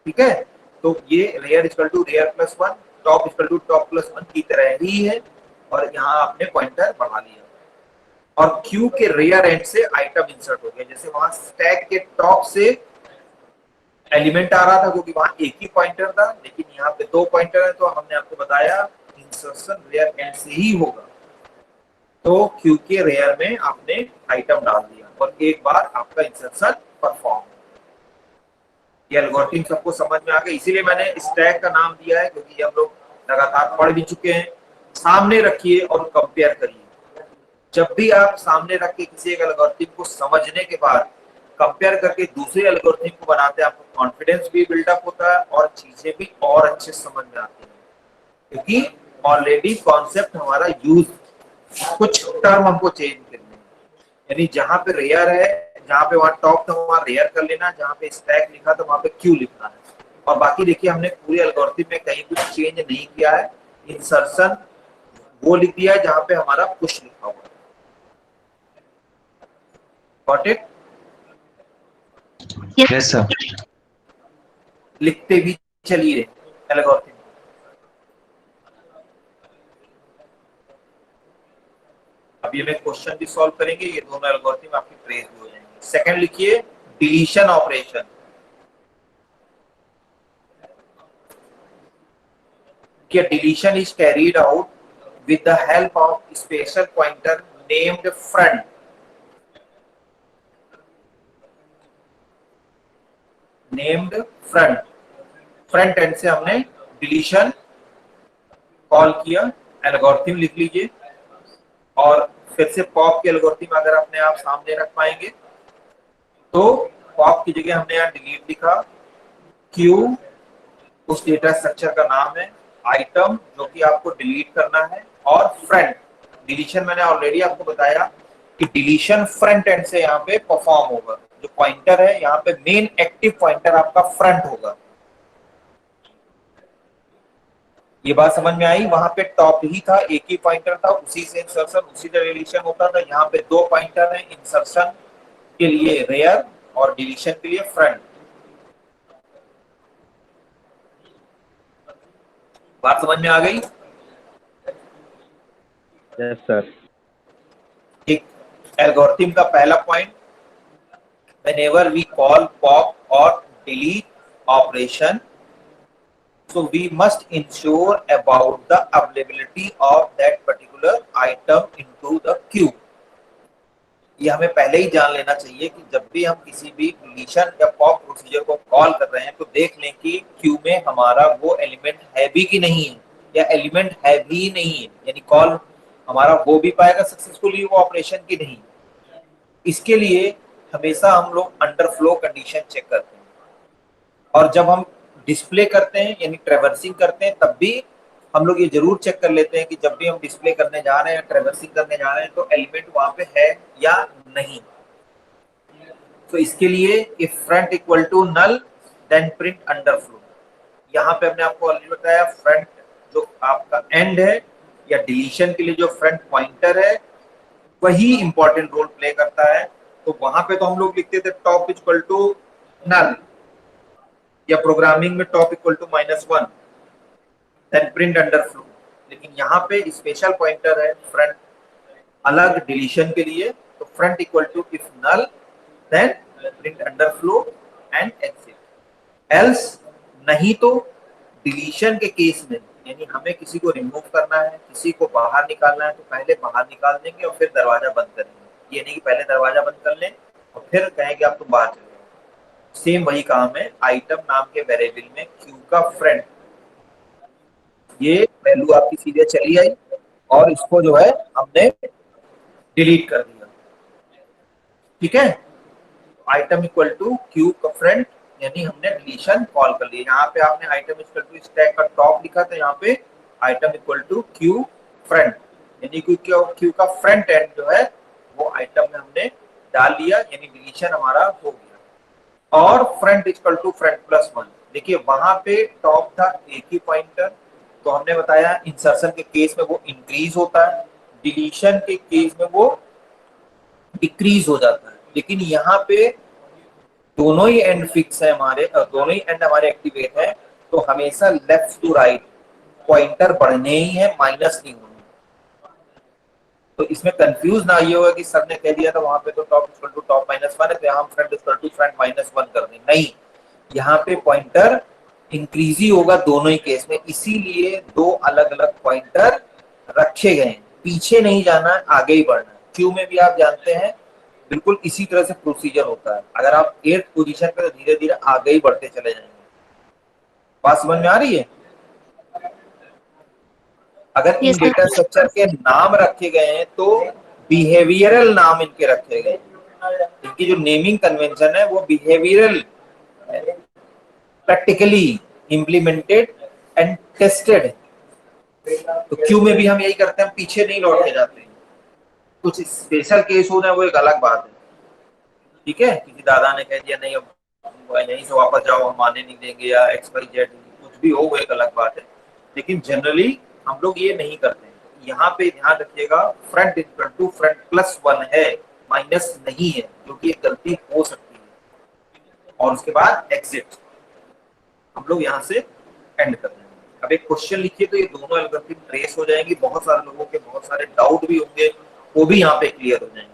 ठीक है, तो ये rear equal to rear plus 1, top equal to top plus 1 की तरह ही है, और यहाँ आपने पॉइंटर बढ़ा लिया। और क्यू के रेयर एंड से आइटम इंसर्ट हो गया, जैसे वहां स्टैक के टॉप से एलिमेंट आ रहा था क्योंकि वहां एक ही पॉइंटर था, लेकिन यहाँ पे 2 पॉइंटर है, तो हमने आपको बताया इंसर्शन रेयर एंड से ही होगा। तो क्यू के रेयर में आपने आइटम डाल दिया और एक बार आपका इंसर्शन परफॉर्म। ये एल्गोरिथम सबको समझ में आ गया, इसीलिए मैंने स्टैक का नाम दिया है, क्योंकि ये हम लोग लगातार पढ़ भी चुके हैं। सामने रखिए और कंपेयर करिए। जब भी आप सामने रख के किसी एक एल्गोरिथम को समझने के बाद कंपेयर करके दूसरे एल्गोरिथम को बनाते हैं, आपको कॉन्फिडेंस भी बिल्डअप होता है और चीजें भी और अच्छे समझ में आती हैं, क्योंकि ऑलरेडी कॉन्सेप्ट हमारा यूज, कुछ टर्म हमको चेंज करने, यानी जहां पे रेयर है, जहाँ पे वहाँ टॉप था वहाँ रेयर कर लेना, जहाँ पे स्टैक लिखा था वहाँ पे क्यू लिखना है। और बाकी देखिए हमने पूरे एल्गोरिथम में कहीं कुछ चेंज नहीं किया है, इंसर्शन वो लिख दिया है जहाँ पे हमारा पुश लिखा हुआ है। Got it? Yes sir. लिखते भी चलिए एल्गोरिथम। अभी हम एक क्वेश्चन भी सॉल्व करेंगे, ये दोनों एल्गोरिथम आपकी ट्रेस भी हो जाएंगे। सेकंड लिखिए deletion operation. Deletion is carried out with the help of special pointer named front. Named front. Front end से हमने डिलीशन कॉल किया। एल्गोरिथम लिख लीजिए और फिर से पॉप के एल्गोरिथम अगर अपने आप सामने रख पाएंगे तो पॉप की जगह हमने यहाँ डिलीट लिखा, क्यू उस डेटा स्ट्रक्चर का नाम है, आइटम जो कि आपको डिलीट करना है, और फ्रंट डिलीशन मैंने ऑलरेडी आपको बताया कि डिलीशन फ्रंट एंड से यहाँ पे परफॉर्म होगा। जो पॉइंटर है यहाँ पे मेन एक्टिव पॉइंटर आपका फ्रंट होगा। ये बात समझ में आई? वहां पे टॉप ही था, एक ही पॉइंटर था, उसी से इंसर्शन उसी से डिलीशन होता था। यहाँ पे दो पॉइंटर हैं, इंसर्शन के लिए रेयर और डिलीशन के लिए फ्रंट। बात समझ में आ गई? Yes sir. ठीक, एल्गोरिथम का पहला point, whenever we call pop or delete operation, so we must ensure about the availability of that particular item into the queue. ये हमें पहले ही जान लेना चाहिए कि जब भी हम किसी भी डिलीशन या पॉप प्रोसीजर को कॉल कर रहे हैं तो देख लें कि क्यू में हमारा वो एलिमेंट है भी कि नहीं है, या एलिमेंट है भी नहीं है, यानी कॉल हमारा हो भी पाएगा सक्सेसफुली वो ऑपरेशन की नहीं। इसके लिए हमेशा हम लोग अंडरफ्लो कंडीशन चेक करते हैं, और जब हम डिस्प्ले करते हैं यानी ट्रैवर्सिंग करते हैं तब भी हम लोग ये जरूर चेक कर लेते हैं कि जब भी हम डिस्प्ले करने जा रहे हैं, ट्रैवर्सिंग करने जा रहे हैं, तो एलिमेंट वहां पे है या नहीं। तो इसके लिए if front equal to null then print underflow. यहाँ पे हमने आपको ऑलरेडी बताया फ्रंट जो आपका एंड है या डिलीशन के लिए जो फ्रंट पॉइंटर है वही इंपॉर्टेंट रोल प्ले करता है। तो वहां पे तो हम लोग लिखते थे टॉप इक्वल टू नल, या प्रोग्रामिंग में top equal to -1 then print underflow. लेकिन यहाँ पे स्पेशल पॉइंटर है फ्रंट अलग डिलीशन के लिए, तो front equal to if null then print underflow and exit. Else नहीं तो डिलीशन के केस में, यानी हमें किसी को रिमूव करना है, किसी को बाहर निकालना है, तो पहले बाहर निकाल देंगे और फिर दरवाजा बंद करेंगे। ये नहीं कि पहले दरवाजा बंद कर लें और फिर कहेंगे आप तुम बाहर चले जाओ। सेम वही काम है आइटम नाम के वेरिएबल में क्यू का फ्रंट, ये वैल्यू आपकी सीधे चली आई और इसको जो है हमने डिलीट कर दिया। ठीक है, आइटम इक्वल टू क्यू का फ्रंट यानी हमने डिलीशन कॉल कर लिया। यहाँ पे आपने आइटम इक्वल टू स्टैक का टॉप लिखा था, यहाँ पे item equal to queue front यानी क्यू का फ्रंट एंड जो है वो आइटम में हमने डाल लिया, यानी डिलीशन हमारा हो गया। और फ्रंट इक्वल टू फ्रंट +1, देखिए वहां पे टॉप था एक ही पॉइंटर, तो हमने बताया इंसर्शन के केस में वो इंक्रीज होता है, डिलीशन के केस में वो डिक्रीज हो जाता है। लेकिन यहाँ पे दोनों ही एंड फिक्स है हमारे, दोनों ही एंड हमारे एक्टिवेट है, तो हमेशा लेफ्ट टू राइट पॉइंटर बढ़ने ही है, माइनस नहीं होने। तो इसमें कंफ्यूज ना ये होगा कि सर ने कह दिया था वहां पे तो टॉप इक्वल टू टॉप -1 है, तो यहाँ फ्रंट इक्वल टू फ्रंट -1 कर दें। नहीं, यहाँ पे पॉइंटर इंक्रीज ही होगा दोनों ही केस में, इसीलिए दो अलग अलग पॉइंटर रखे गए हैं। पीछे नहीं जाना, आगे ही बढ़ना है। क्यू में भी आप जानते हैं बिल्कुल इसी तरह से प्रोसीजर होता है। अगर आप 8th पोजीशन पे, तो धीरे धीरे आगे ही बढ़ते चले जाएंगे। बात समझ में आ रही है? अगर इन डेटा स्ट्रक्चर के नाम रखे गए हैं तो बिहेवियरल नाम इनके रखे गए हैं। इनकी जो नेमिंग कन्वेंशन है वो behavioural, practically implemented and tested. तो क्यू में भी हम यही करते हैं, पीछे नहीं लौट के जाते हैं। कुछ स्पेशल केस हो जाए वो एक अलग बात है। ठीक है, किसी दादा ने कह दिया नहीं अब यहीं से वापस जाओ, हम आने नहीं देंगे, या XYZ कुछ भी हो वो एक अलग बात है। लेकिन जनरली हम लोग ये नहीं करते हैं। यहाँ पे ध्यान रखिएगा फ्रंट इक्वल टू फ्रंट +1 है, माइनस नहीं है, जो कि एक गलती हो सकती है। और उसके बाद एग्जिट हम लोग यहाँ से एंड कर देंगे। अब एक क्वेश्चन लिखिए तो ये दोनों एल्गोरिथम ट्रेस हो जाएंगी। बहुत सारे लोगों के बहुत सारे डाउट भी होंगे वो भी यहाँ पे क्लियर हो जाएंगे,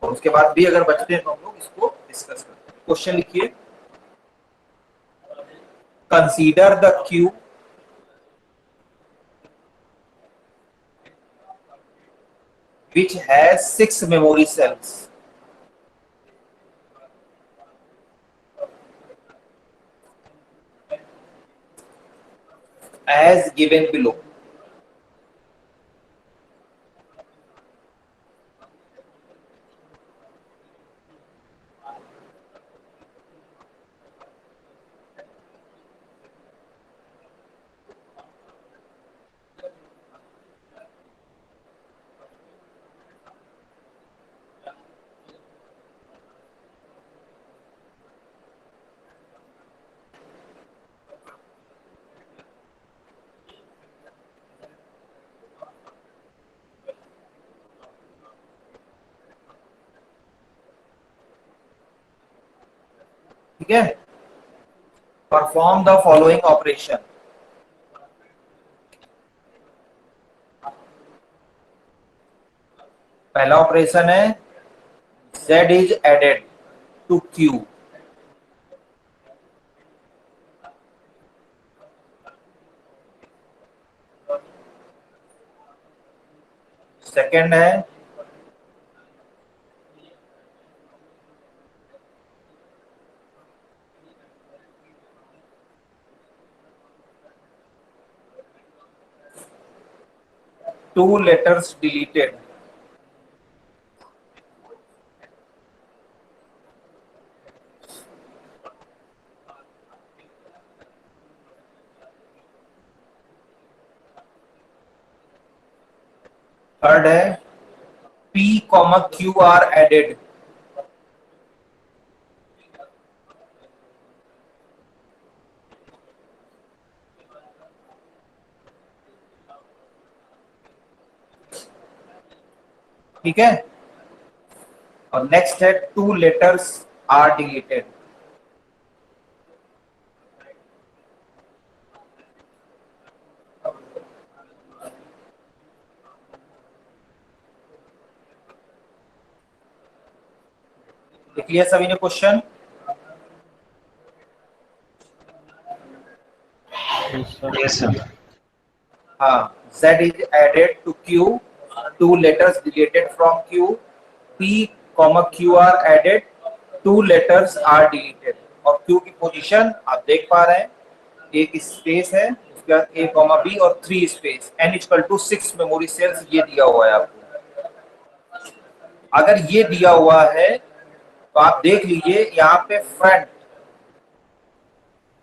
और उसके बाद भी अगर बचते हैं तो हम लोग इसको डिस्कस करते हैं। क्वेश्चन लिखिए, consider the Q which has 6 memory cells as given below. ठीक है, परफॉर्म द फॉलोइंग ऑपरेशन। पहला ऑपरेशन है Z is added to Q, second है two letters deleted, थर्ड है P, Q are added, ठीक है, और नेक्स्ट है टू लेटर्स आर डिलीटेड। लिख लिया सभी ने क्वेश्चन? Yes, sir. हाँ, Z is added to Q, two letters deleted from Q, P, Q are added, two letters are deleted, और Q की पोजीशन आप देख पा रहे हैं, एक स्पेस है, उसके बाद A, B और 3 space, N equal to 6 memory cells, ये दिया हुआ है आपको। अगर ये दिया हुआ है तो आप देख लीजिए यहाँ पे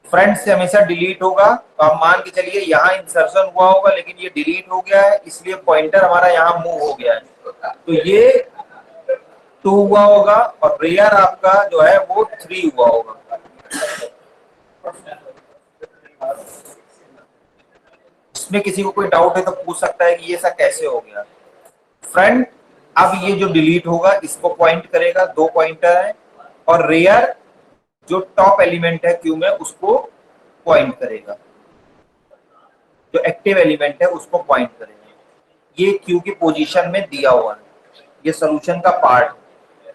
फ्रंट से हमेशा डिलीट होगा, तो आप मान के चलिए यहाँ इंसर्शन हुआ होगा लेकिन ये डिलीट हो गया है, इसलिए पॉइंटर हमारा यहाँ मूव हो गया है, तो ये 2 हुआ होगा और रेयर आपका जो है वो 3 हुआ होगा। इसमें किसी को कोई डाउट है तो पूछ सकता है कि ये सब कैसे हो गया। फ्रंट अब ये जो डिलीट होगा इसको पॉइंट करेगा, 2 पॉइंटर है, और रेयर जो टॉप एलिमेंट है क्यू में उसको पॉइंट करेगा, जो एक्टिव एलिमेंट है उसको पॉइंट करेगा। ये क्यू की पोजीशन में दिया हुआ है, ये सॉल्यूशन का पार्ट है।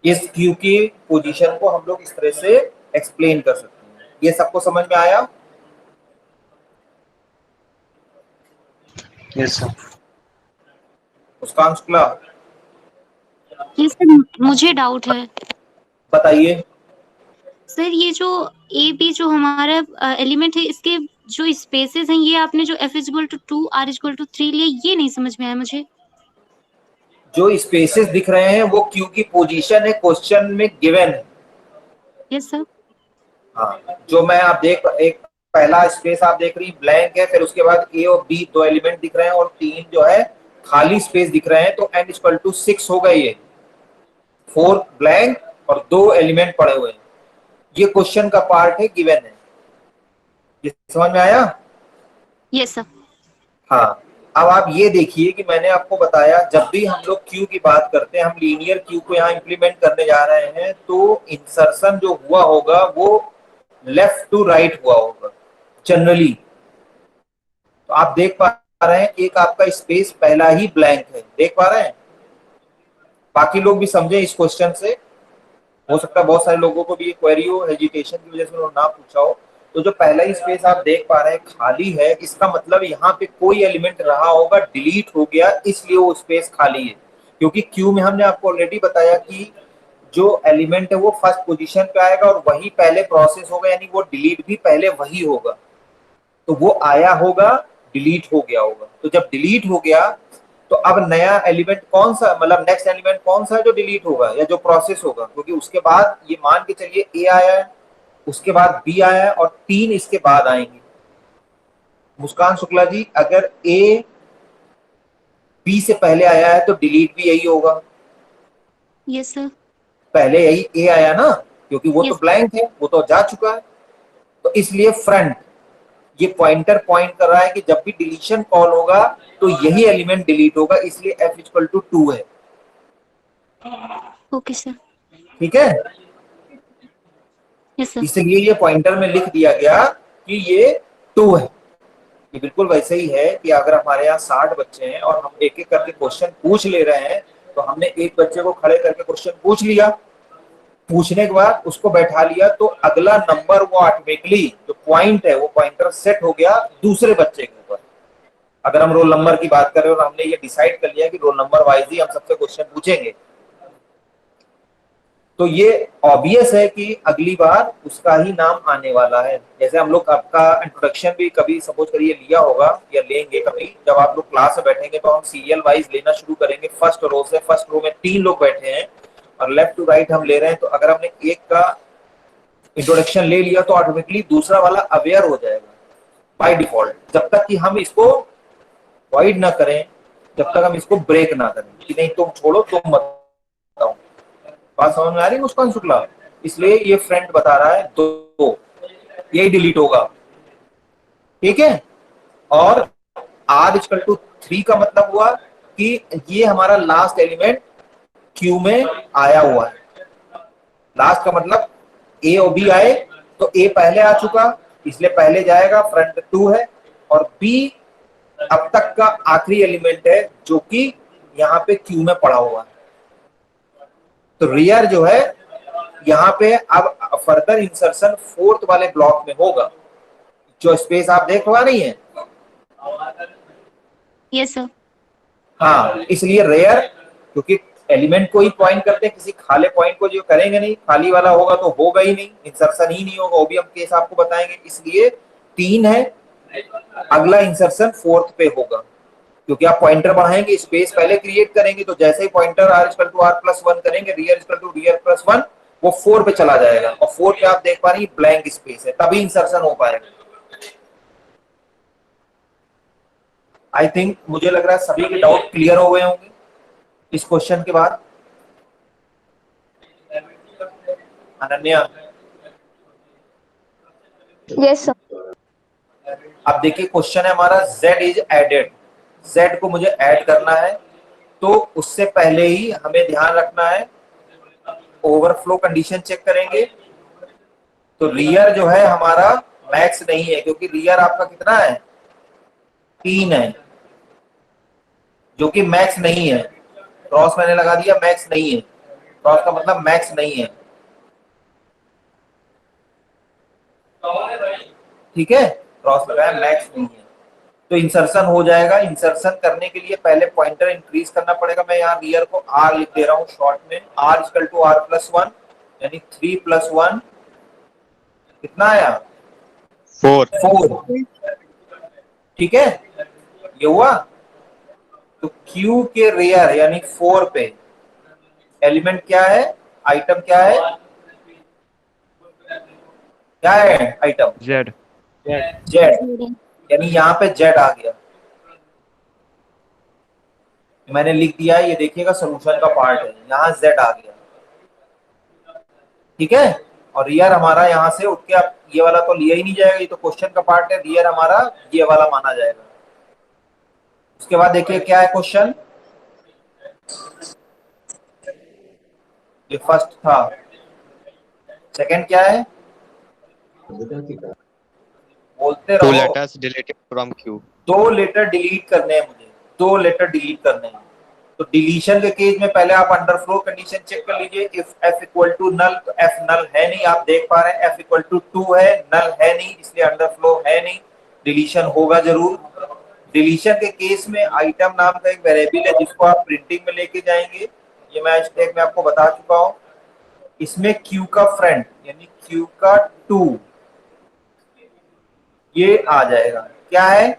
इस क्यू की पोजीशन को हम लोग इस तरह से एक्सप्लेन कर सकते हैं। ये सबको समझ में आया? Yes, sir. मुस्कान शुक्ला, ये सर मुझे डाउट है। बताइए। सर ये जो ए बी जो हमारा एलिमेंट है, इसके जो स्पेसेस हैं, ये आपने जो F equal to 2 R equal to 3 लिया, ये नहीं समझ में आया मुझे। जो स्पेसेस दिख रहे हैं वो क्यू की पोजीशन है, क्वेश्चन में गिवन है। Yes sir. हाँ, जो मैं आप देख, एक पहला स्पेस आप देख रही ब्लैंक है, फिर उसके बाद ए और बी 2 एलिमेंट दिख रहे हैं और 3 जो है खाली स्पेस दिख रहे हैं, तो n इक्वल टू 6 हो गई है, 4 ब्लैंक और 2 एलिमेंट पड़े हुए हैं। ये क्वेश्चन का पार्ट है, गिवन है। ये समझ में आया? Yes sir. हाँ, अब आप ये देखिए कि मैंने आपको बताया जब भी हम लोग क्यू की बात करते हैं, हम लीनियर क्यू को यहाँ इंप्लीमेंट करने जा रहे हैं, तो इंसर्शन जो हुआ होगा वो लेफ्ट टू राइट हुआ होगा जनरली। तो आप देख पा रहे हैं, एक आपका स्पेस पहला ही ब्लैंक है, देख पा रहे हैं? बाकी लोग भी समझे इस क्वेश्चन से, हो सकता है बहुत सारे लोगों को भी ये क्वेरी हो, हेजिटेशन की वजह से उन्होंने ना पूछा हो। तो जो पहला ही स्पेस आप देख पा रहे हैं खाली है, इसका मतलब यहाँ पे कोई एलिमेंट रहा होगा, डिलीट हो गया, इसलिए वो स्पेस खाली है। क्योंकि क्यू में हमने आपको ऑलरेडी बताया कि जो एलिमेंट है वो फर्स्ट पोजीशन पे आएगा और वही पहले प्रोसेस होगा, यानी वो डिलीट भी पहले वही होगा। तो वो आया होगा, डिलीट हो गया होगा। तो जब डिलीट हो गया तो अब नया एलिमेंट कौन सा, मतलब नेक्स्ट एलिमेंट कौन सा है जो डिलीट होगा या जो प्रोसेस होगा? क्योंकि उसके बाद ये मान के चलिए ए आया है, उसके बाद बी आया है और 3 इसके बाद आएंगे। मुस्कान शुक्ला जी, अगर ए बी से पहले आया है तो डिलीट भी यही होगा। Yes sir. पहले यही ए आया ना, क्योंकि वो तो Yes. ब्लैंक है, वो तो जा चुका है। तो इसलिए फ्रंट, ये पॉइंटर पॉइंट कर रहा है कि जब भी डिलीशन कॉल होगा तो यही एलिमेंट डिलीट होगा, इसलिए f इक्वल टू 2 है। Okay sir. ठीक है, यस सर। इसलिए ये पॉइंटर में लिख दिया गया कि ये 2 है। ये बिल्कुल वैसे ही है कि अगर हमारे यहाँ 60 बच्चे हैं और हम एक एक करके क्वेश्चन पूछ ले रहे हैं, तो हमने एक बच्चे को खड़े करके क्वेश्चन पूछ लिया, पूछने के बाद उसको बैठा लिया, तो अगला नंबर वो ऑटोमेटिकली जो पॉइंट है वो पॉइंटर सेट हो गया दूसरे बच्चे के ऊपर। अगर हम रोल नंबर की बात करें और हमने ये डिसाइड कर लिया कि रोल नंबर वाइज ही हम सबसे क्वेश्चन पूछेंगे, तो ये ऑब्वियस है कि अगली बार उसका ही नाम आने वाला है। जैसे हम लोग आपका इंट्रोडक्शन भी कभी सपोज करिए लिया होगा या लेंगे कभी, जब आप लोग क्लास में बैठेंगे तो हम सीरियल वाइज लेना शुरू करेंगे। फर्स्ट रो से, फर्स्ट रो में 3 लोग बैठे हैं और लेफ्ट टू राइट हम ले रहे हैं, तो अगर हमने एक का इंट्रोडक्शन ले लिया तो ऑटोमेटिकली दूसरा वाला अवेयर हो जाएगा बाय डिफॉल्ट, जब तक कि हम इसको वॉइड ना करें, जब तक हम इसको ब्रेक ना करें कि नहीं तुम छोड़ो तुम मत बताओ। बात समझ में आ रही है मुस्कान शुक्ला? इसलिए ये फ्रंट बता रहा है 2, यही डिलीट होगा। ठीक है, और r इक्वल टू 3 का मतलब हुआ कि ये हमारा लास्ट एलिमेंट क्यू में आया हुआ है। लास्ट का मतलब ए और बी आए, तो ए पहले आ चुका इसलिए पहले जाएगा, फ्रंट 2 है, और बी अब तक का आखिरी एलिमेंट है जो कि यहाँ पे क्यू में पड़ा हुआ है। तो रियर जो है यहाँ पे अब फर्दर इंसर्शन 4th वाले ब्लॉक में होगा, जो स्पेस आप देख पा रही हैं। Yes sir. हाँ, इसलिए रेयर, क्योंकि एलिमेंट को ही पॉइंट करते हैं, किसी खाली पॉइंट को जो करेंगे नहीं, खाली वाला होगा तो होगा ही नहीं, इंसर्शन ही नहीं होगा, वो भी हम केस आपको बताएंगे। इसलिए 3 है, अगला इंसर्शन 4th पे होगा, क्योंकि आप पॉइंटर बढ़ाएंगे, स्पेस पहले क्रिएट करेंगे, तो जैसे ही pointer r equal to r plus 1 करेंगे, rear equal to rear plus 1, वो 4 पे चला जाएगा, और 4 पे आप देख पा रही ब्लैंक स्पेस है, तभी इंसर्शन हो पाएगा। आई थिंक, मुझे लग रहा है सभी के डाउट क्लियर हो गए होंगे इस क्वेश्चन के बाद। Ananya, yes sir. अब देखिए क्वेश्चन है हमारा z इज एडेड, z को मुझे ऐड करना है, तो उससे पहले ही हमें ध्यान रखना है ओवरफ्लो कंडीशन चेक करेंगे। तो रियर जो है हमारा मैक्स नहीं है, क्योंकि रियर आपका कितना है 3 है, जो कि मैक्स नहीं है। क्रॉस मैंने लगा दिया, मैक्स नहीं है, क्रॉस का मतलब मैक्स नहीं है। ठीक है, क्रॉस लगाया, मैक्स नहीं है, तो इंसर्शन हो जाएगा। इंसर्शन करने के लिए पहले पॉइंटर इंक्रीज करना पड़ेगा। मैं यहाँ रियर को r लिख दे रहा हूँ शॉर्ट में, r equal to r plus 1, यानी 3 प्लस 1 कितना आया 4। ठीक है, ये हुआ। तो Q के रेयर यानी 4 पे एलिमेंट क्या है, आइटम क्या है, क्या है आइटम Z. Z, यानी यहाँ पे Z आ गया, मैंने लिख दिया है, ये देखिएगा सोल्यूशन का पार्ट है, यहाँ Z आ गया। ठीक है, और रियर हमारा यहाँ से उठ के, अब ये वाला तो लिया ही नहीं जाएगा, ये तो क्वेश्चन का पार्ट है, रियर हमारा ये वाला माना जाएगा। उसके बाद देखिए क्या है क्वेश्चन, ये फर्स्ट था, सेकंड क्या है, बोलते Two रहो। letters deleted from Q. 2 letter delete करने हैं मुझे, 2 लेटर डिलीट करने हैं। तो डिलीशन के केस में पहले आप अंडरफ्लो कंडीशन चेक कर लीजिए। If f equal to null, तो f नल है नहीं, आप देख पा रहे हैं f इक्वल टू 2 है, नल है नहीं, इसलिए अंडरफ्लो है नहीं, डिलीशन होगा जरूर। डिलीशन के केस में आइटम नाम का एक वेरिएबल है जिसको आप प्रिंटिंग में लेके जाएंगे, ये मैं स्टेक में आपको बता चुका हूं। इसमें q का फ्रेंड यानी q का 2 ये आ जाएगा। क्या है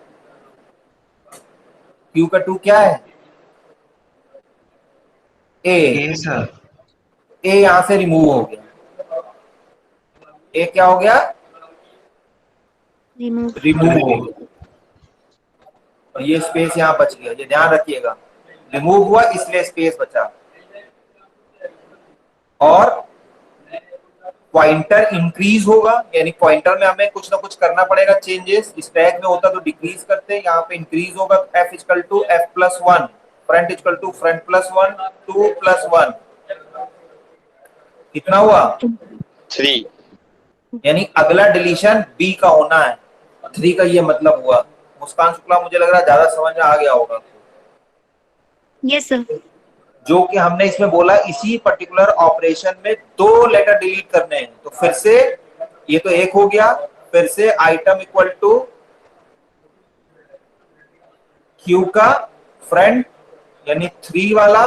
q का 2? क्या है? ए सर। ए यहां से रिमूव हो गया। ए क्या हो गया? रिमूव हो गया, और ये स्पेस यहां बच गया, ये ध्यान रखिएगा। रिमूव हुआ इसलिए स्पेस बचा। और पॉइंटर इंक्रीज होगा, यानी पॉइंटर में हमें कुछ ना कुछ करना पड़ेगा चेंजेस। स्टैक में होता तो डिक्रीज करते, यहाँ पे इंक्रीज होगा। f equal to f plus 1, front equal to front plus 1, 2 plus 1 कितना हुआ? 3। यानी अगला डिलीशन b का होना है। 3 का ये मतलब हुआ। मुस्कान शुक्ला, मुझे लग रहा है ज्यादा समझ में आ गया होगा। Yes sir. जो कि हमने इसमें बोला, इसी पर्टिकुलर ऑपरेशन में 2 लेटर डिलीट करने हैं। तो फिर से ये तो 1 हो गया, फिर से आइटम इक्वल टू q का फ्रेंड यानी 3 वाला,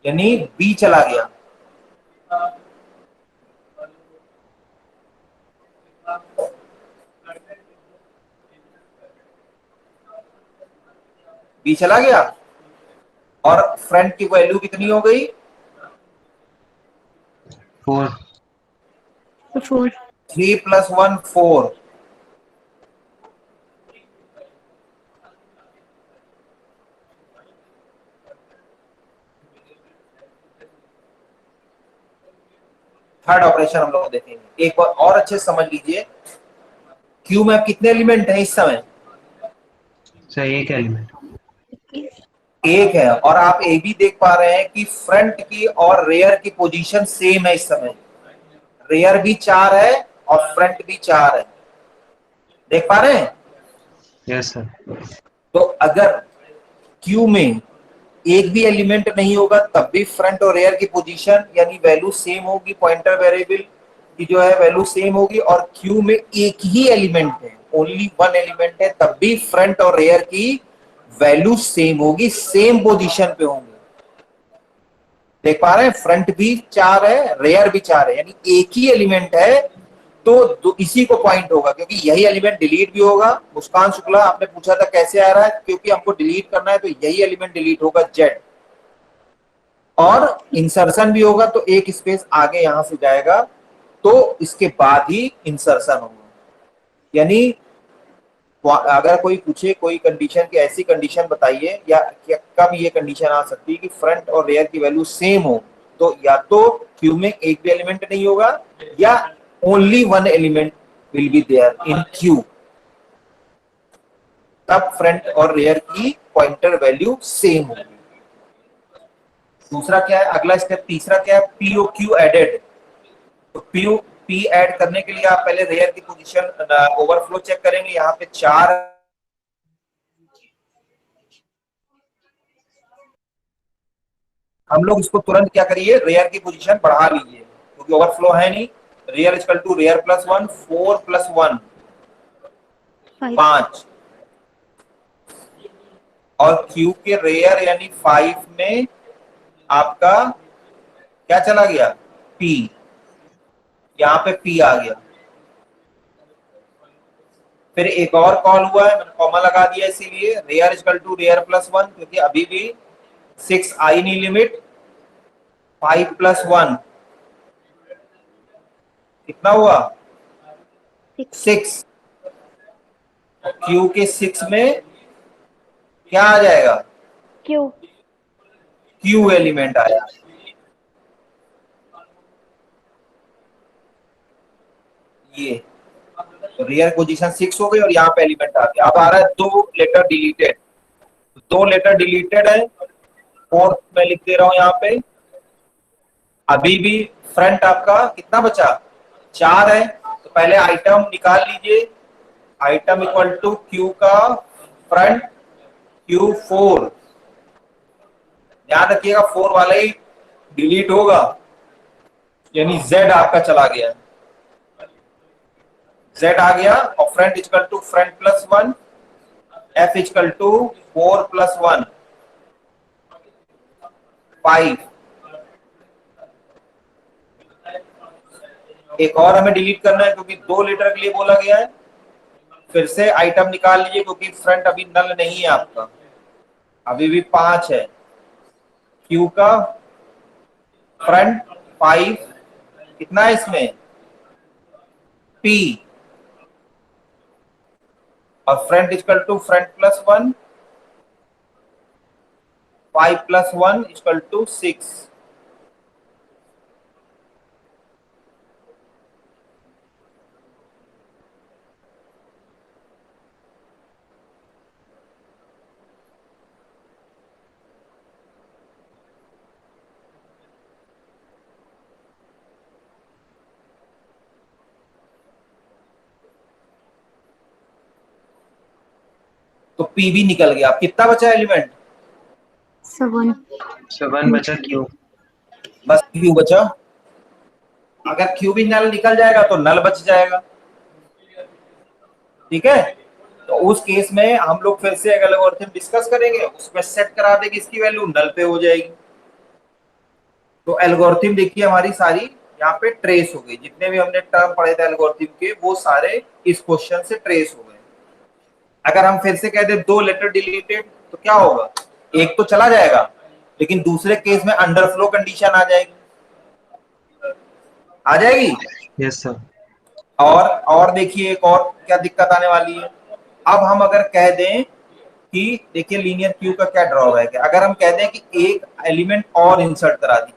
यानी b चला गया। b चला गया और फ्रंट की वैल्यू कितनी हो गई? 4। 3 प्लस 1 4। थर्ड ऑपरेशन हम लोग देखेंगे। एक बार और अच्छे से समझ लीजिए, क्यू में कितने एलिमेंट हैं इस समय? Sir 1 element. 1 है, और आप ये भी देख पा रहे हैं कि फ्रंट की और रेयर की पोजीशन सेम है इस समय। रेयर भी 4 है और फ्रंट भी 4 है, देख पा रहे हैं? Yes sir. तो अगर क्यू में एक भी एलिमेंट नहीं होगा तब भी फ्रंट और रेयर की पोजीशन यानी वैल्यू सेम होगी। पॉइंटर वेरिएबल की जो है वैल्यू सेम होगी। और क्यू में एक ही एलिमेंट है, ओनली 1 एलिमेंट है, तब भी फ्रंट और रेयर की वैल्यू सेम होगी, सेम पोजीशन पे होंगे। देख पा रहे हैं? फ्रंट भी 4 है, रेयर भी 4 है, यानी एक ही एलिमेंट है, तो इसी को पॉइंट होगा, क्योंकि यही एलिमेंट डिलीट भी होगा। मुस्कान शुक्ला, आपने पूछा था कैसे आ रहा है, क्योंकि हमको डिलीट करना है तो यही एलिमेंट डिलीट होगा, जेड। और इंसर्शन भी होगा तो एक स्पेस आगे यहां से जाएगा, तो इसके बाद ही इंसर्शन होगा। यानी अगर कोई पूछे कोई कंडीशन की, ऐसी कंडीशन बताइए या कब ये कंडीशन आ सकती है कि फ्रंट और रेयर की वैल्यू सेम हो, तो या तो क्यू में एक भी एलिमेंट नहीं होगा या only 1 element will be there in Q, तब फ्रंट और रेयर की पॉइंटर वैल्यू सेम होगी। दूसरा क्या है, अगला स्टेप तीसरा क्या है? POQ added. तो P ऐड करने के लिए आप पहले रेयर की पोजीशन ओवरफ्लो चेक करेंगे। यहाँ पे 4, हम लोग इसको तुरंत क्या करिए, रेयर की पोजीशन बढ़ा लीजिए क्योंकि ओवरफ्लो है नहीं। Rear equal to rear plus 1, 4 plus 1 5, और क्यू के रेयर यानी 5 में आपका क्या चला गया? P, यहाँ पे P आ गया। फिर एक और कॉल हुआ है, मैंने कॉमा लगा दिया इसीलिए, rear equal to rear plus 1, क्योंकि अभी भी 6 आई नहीं लिमिट। 5 प्लस 1 कितना हुआ? 6। क्यू के 6 में क्या आ जाएगा? क्यू एलिमेंट आया। ये रियल पोजीशन 6 हो गई और यहाँ पे एलिमेंट आ गया। अब आ रहा है 2 लेटर डिलीटेड। 2 लेटर डिलीटेड है, फोर्थ में लिख दे रहा हूं यहाँ पे। अभी भी फ्रंट आपका कितना बचा? 4 है, तो पहले आइटम निकाल लीजिए, आइटम इक्वल टू क्यू का फ्रंट Q4, ध्यान रखिएगा 4 वाला ही डिलीट होगा, यानी Z आपका चला गया, Z आ गया, और front equal to front plus 1, F equal to 4 plus 1 5। एक और हमें डिलीट करना है क्योंकि 2 लीटर के लिए बोला गया है। फिर से आइटम निकाल लीजिए क्योंकि फ्रंट अभी नल नहीं है आपका, अभी भी 5 है। Q का फ्रंट 5, कितना है इसमें P, और front equal to front plus 1, 5 plus 1 equal to 6। तो P भी निकल गया। अब कितना बचा एलिमेंट? 7 बचा Q। बस Q बचा। अगर Q भी नल निकल जाएगा तो नल बच जाएगा, ठीक है। तो उस केस में हम लोग फिर से एल्गोरिथम डिस्कस करेंगे, उसमें सेट करा देंगे इसकी वैल्यू नल पे हो जाएगी। तो एल्गोरिथम देखिए हमारी सारी यहाँ पे ट्रेस हो गई, जितने भी हमने टर्म पढ़े थे एल्गोरिथम के वो सारे इस क्वेश्चन से ट्रेस हो गए। अगर हम फिर से कह दे 2 लेटर डिलीटेड तो क्या होगा? एक तो चला जाएगा, लेकिन दूसरे केस में अंडरफ्लो कंडीशन आ जाएगी, आ जाएगी। Yes sir. और देखिए एक और क्या दिक्कत आने वाली है। अब हम अगर कह दें कि देखिए लीनियर क्यू का क्या ड्रॉबैक है, अगर हम कह दें कि एक एलिमेंट और इंसर्ट करा दी,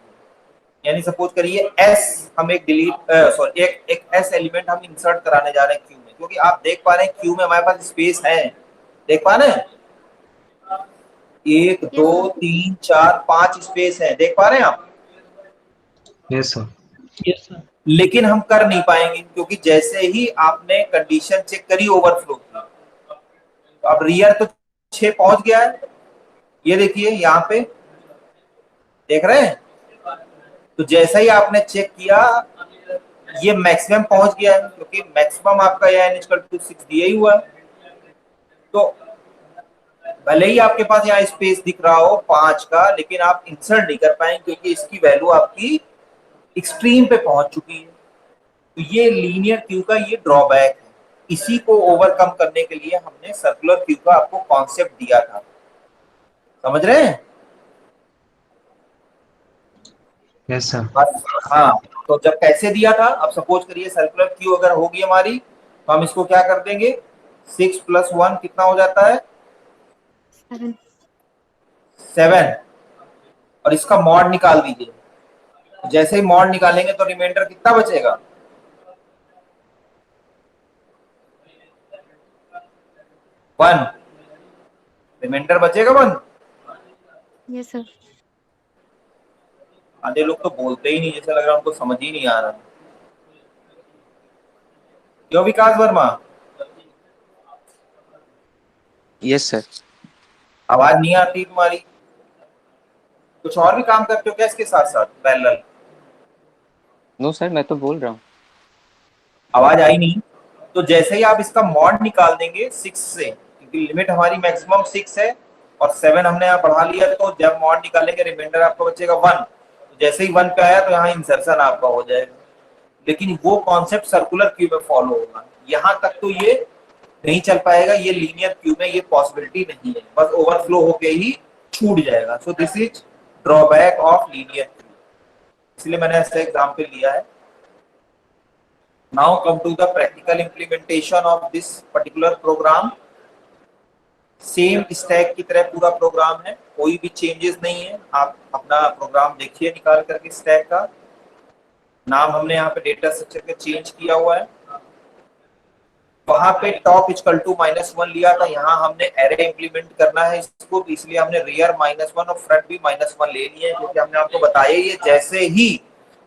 यानी सपोज करिए S हम एक एक S एलिमेंट हम इंसर्ट कराने जा रहे हैं क्यू में, क्योंकि आप देख पा रहे हैं क्यू में हमारे पास स्पेस है, देख पा रहे हैं 1 2 3 4 5 स्पेस है, देख पा रहे हैं आप? Yes sir. Yes sir. लेकिन हम कर नहीं पाएंगे क्योंकि जैसे ही आपने कंडीशन चेक करी ओवरफ्लो की, तो अब रियर तो 6 पहुंच गया है, ये देखिए यहाँ पे देख रहे हैं। तो जैसा ही आपने चेक किया ये मैक्सिमम पहुंच गया है, क्योंकि मैक्सिमम आपका यहाँ n=6 दिया ही हुआ है। तो भले ही आपके पास यहाँ स्पेस दिख रहा हो 5 का, लेकिन आप इंसर्ट नहीं कर पाएंगे क्योंकि इसकी वैल्यू आपकी एक्सट्रीम पे पहुंच चुकी है। तो ये लीनियर क्यू का ये ड्रॉबैक है, इसी को ओवरकम करने के लिए हमने सर्कुलर क्यू का आपको कॉन्सेप्ट दिया था, समझ रहे हैं? Yes sir. हाँ, तो जब कैसे दिया था, अब सपोज करिए सर्कुलर क्यू अगर होगी हमारी, तो हम इसको क्या कर देंगे, 6 + 1 कितना हो जाता है? 7, और इसका मॉड निकाल दीजिए। जैसे ही मॉड निकालेंगे तो रिमाइंडर कितना बचेगा? 1, रिमाइंडर बचेगा 1। Yes sir. आधे लोग तो बोलते ही नहीं, जैसा लग रहा है उनको समझ ही नहीं आ रहा। क्यों विकास वर्मा? Yes sir. आवाज नहीं आती तुम्हारी? कुछ और भी काम करते हो क्या इसके साथ साथ पैरेलल? नो सर, मैं तो बोल रहा हूँ। आवाज आई नहीं। तो जैसे ही आप इसका मॉड निकाल देंगे 6 से, क्योंकि लिमिट हमारी मैक्सिमम 6 है और 7 हमने यहाँ बढ़ा लिया, तो जब मॉड निकालेंगे रिमाइंडर आपका बचेगा 1। तो जैसे ही 1 पे आया तो यहाँ इंसर्शन आपका हो जाएगा। लेकिन वो कॉन्सेप्ट सर्कुलर क्यू में फॉलो होगा, यहाँ तक तो ये नहीं चल पाएगा, ये लीनियर क्यू में ये पॉसिबिलिटी नहीं है, बस ओवरफ्लो होके ही छूट जाएगा। So this is drawback of linear queue, इसलिए मैंने ऐसा एग्जाम्पल लिया है। Now come to the practical implementation of this particular program. Same stack की तरह पूरा प्रोग्राम है, कोई भी चेंजेस नहीं है। आप अपना प्रोग्राम देखिए निकाल करके, स्टैक का नाम हमने यहाँ पे डेटा स्ट्रक्चर का चेंज किया हुआ है। वहां पे टॉप = -1 लिया था, यहाँ हमने एरे इंप्लीमेंट करना है इसको, इसलिए हमने रियर -1 और फ्रंट भी -1 ले लिए, क्योंकि हमने आपको बताया ये जैसे ही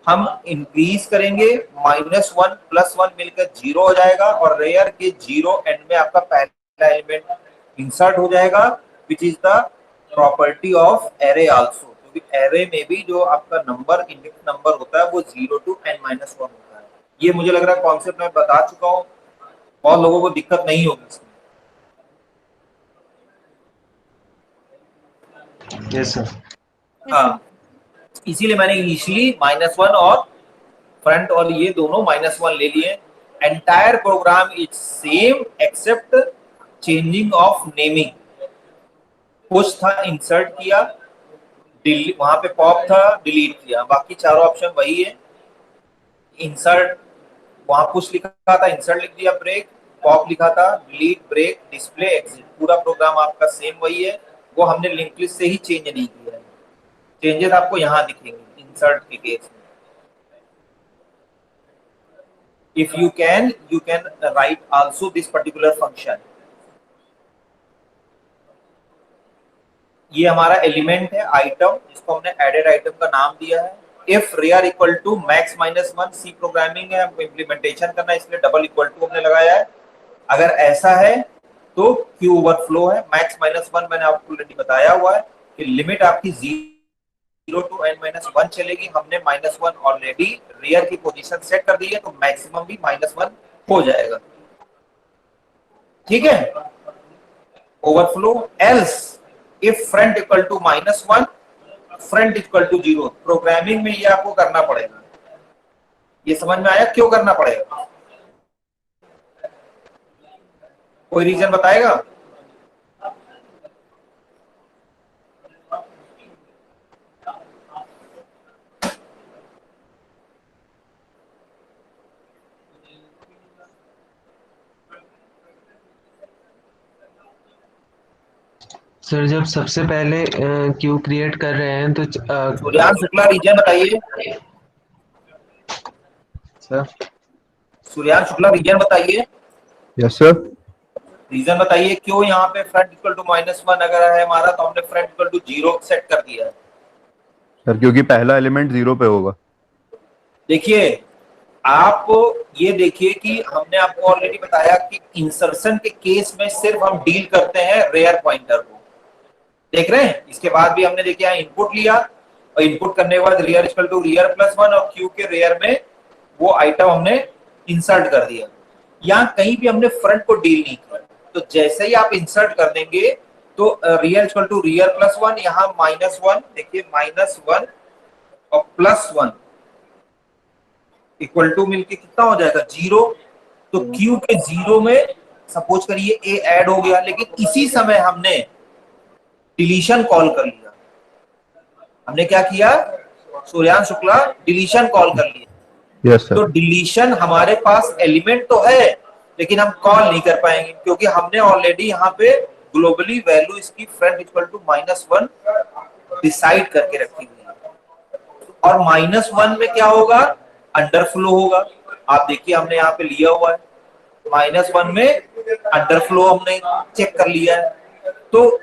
हम इंक्रीज करेंगे, -1 +1 मिलकर 0 हो जाएगा और रेयर के 0 एंड में आपका पहला एलिमेंट इंसर्ट हो जाएगा, which is the property of array also, क्योंकि एरे में भी जो आपका नंबर इंडेक्स नंबर होता है वो 0 to n-1 होता है। ये मुझे लग रहा है कॉन्सेप्ट मैं बता चुका हूँ, बहुत लोगों को दिक्कत नहीं होगी इसमें। Yes sir. हाँ, इसीलिए मैंने इनिशियली -1 और फ्रंट और ये दोनों -1 ले लिए। Entire program is same except changing of naming. Push था, इंसर्ट किया, वहां पे पॉप था, डिलीट किया, बाकी चारों ऑप्शन वही है। इंसर्ट वहां पुश लिखा था, इंसर्ट लिख दिया, ब्रेक पॉप लिखा था, डिलीट ब्रेक डिस्प्ले एग्जिट, पूरा प्रोग्राम आपका सेम वही है। वो हमने लिंक लिस्ट से ही चेंज नहीं किया है। चेंजेस आपको यहाँ दिखेंगे इंसर्ट के केस में। If you can write also this particular function. ये हमारा एलिमेंट है आइटम, जिसको हमने एडेड आइटम का नाम दिया है। If rear equal to max -1, C programming है, हमको इम्प्लीमेंटेशन करना है इसलिए डबल इक्वल टू हमने लगाया है। अगर ऐसा है तो क्यू ओवरफ्लो है। मैक्स -1 मैंने आपको ऑलरेडी बताया हुआ है कि लिमिट आपकी 0 to n-1 चलेगी। हमने -1 ऑलरेडी रेयर की पोजीशन सेट कर दी है, तो मैक्सिमम भी -1 हो जाएगा। ठीक है, overflow. Else if front equal to -1, front equal to 0। Programming में ये आपको करना पड़ेगा। ये समझ में आया क्यों करना पड़ेगा? कोई रीजन बताएगा? सर जब सबसे पहले क्यू क्रिएट कर रहे हैं तो सूर्यान शुक्ला रीजन बताइए। सर सूर्यान शुक्ला रीजन बताइए। Yes sir. रीजन बताइए क्यों यहाँ पे फ्रंट इक्वल टू -1 अगर है हमारा, तो हमने फ्रंट इक्वल टू 0 सेट कर दिया है। सर क्योंकि पहला एलिमेंट 0 पे होगा। देखिए, आप ये देखिए कि हमने आपको ऑलरेडी बताया कि इंसर्शन के केस में सिर्फ हम डील करते हैं रेयर पॉइंटर को। देख रहे हैं, इसके बाद भी हमने देखिए इनपुट लिया और इनपुट करने के बाद रेयर इक्वल टू रेयर +1 और क्यू के रेयर में वो आइटम हमने इंसर्ट कर दिया। यहाँ कहीं भी हमने फ्रंट को डील नहीं किया। तो जैसे ही आप इंसर्ट कर देंगे तो रेयर इक्वल टू रेयर +1, यहाँ -1, देखिए -1 और +1 इक्वल टू मिलके कितना हो जाएगा 0। तो क्यू के 0 में सपोज करिए ए ऐड हो गया, लेकिन इसी समय हमने डिलीशन कॉल कर लिया। हमने क्या किया सूर्यान शुक्ला? डिलीशन कॉल कर लिया। Yes sir. तो डिलीशन हमारे पास एलिमेंट तो है लेकिन हम कॉल नहीं कर पाएंगे क्योंकि हमने ऑलरेडी यहाँ पे ग्लोबली वैल्यू इसकी फ्रंट इक्वल टू -1 डिसाइड करके रखी हुई है। और -1 में क्या होगा? अंडरफ्लो होगा। आप देखिए हमने यहाँ पे लिया हुआ है -1 में अंडरफ्लो हमने चेक कर लिया है। तो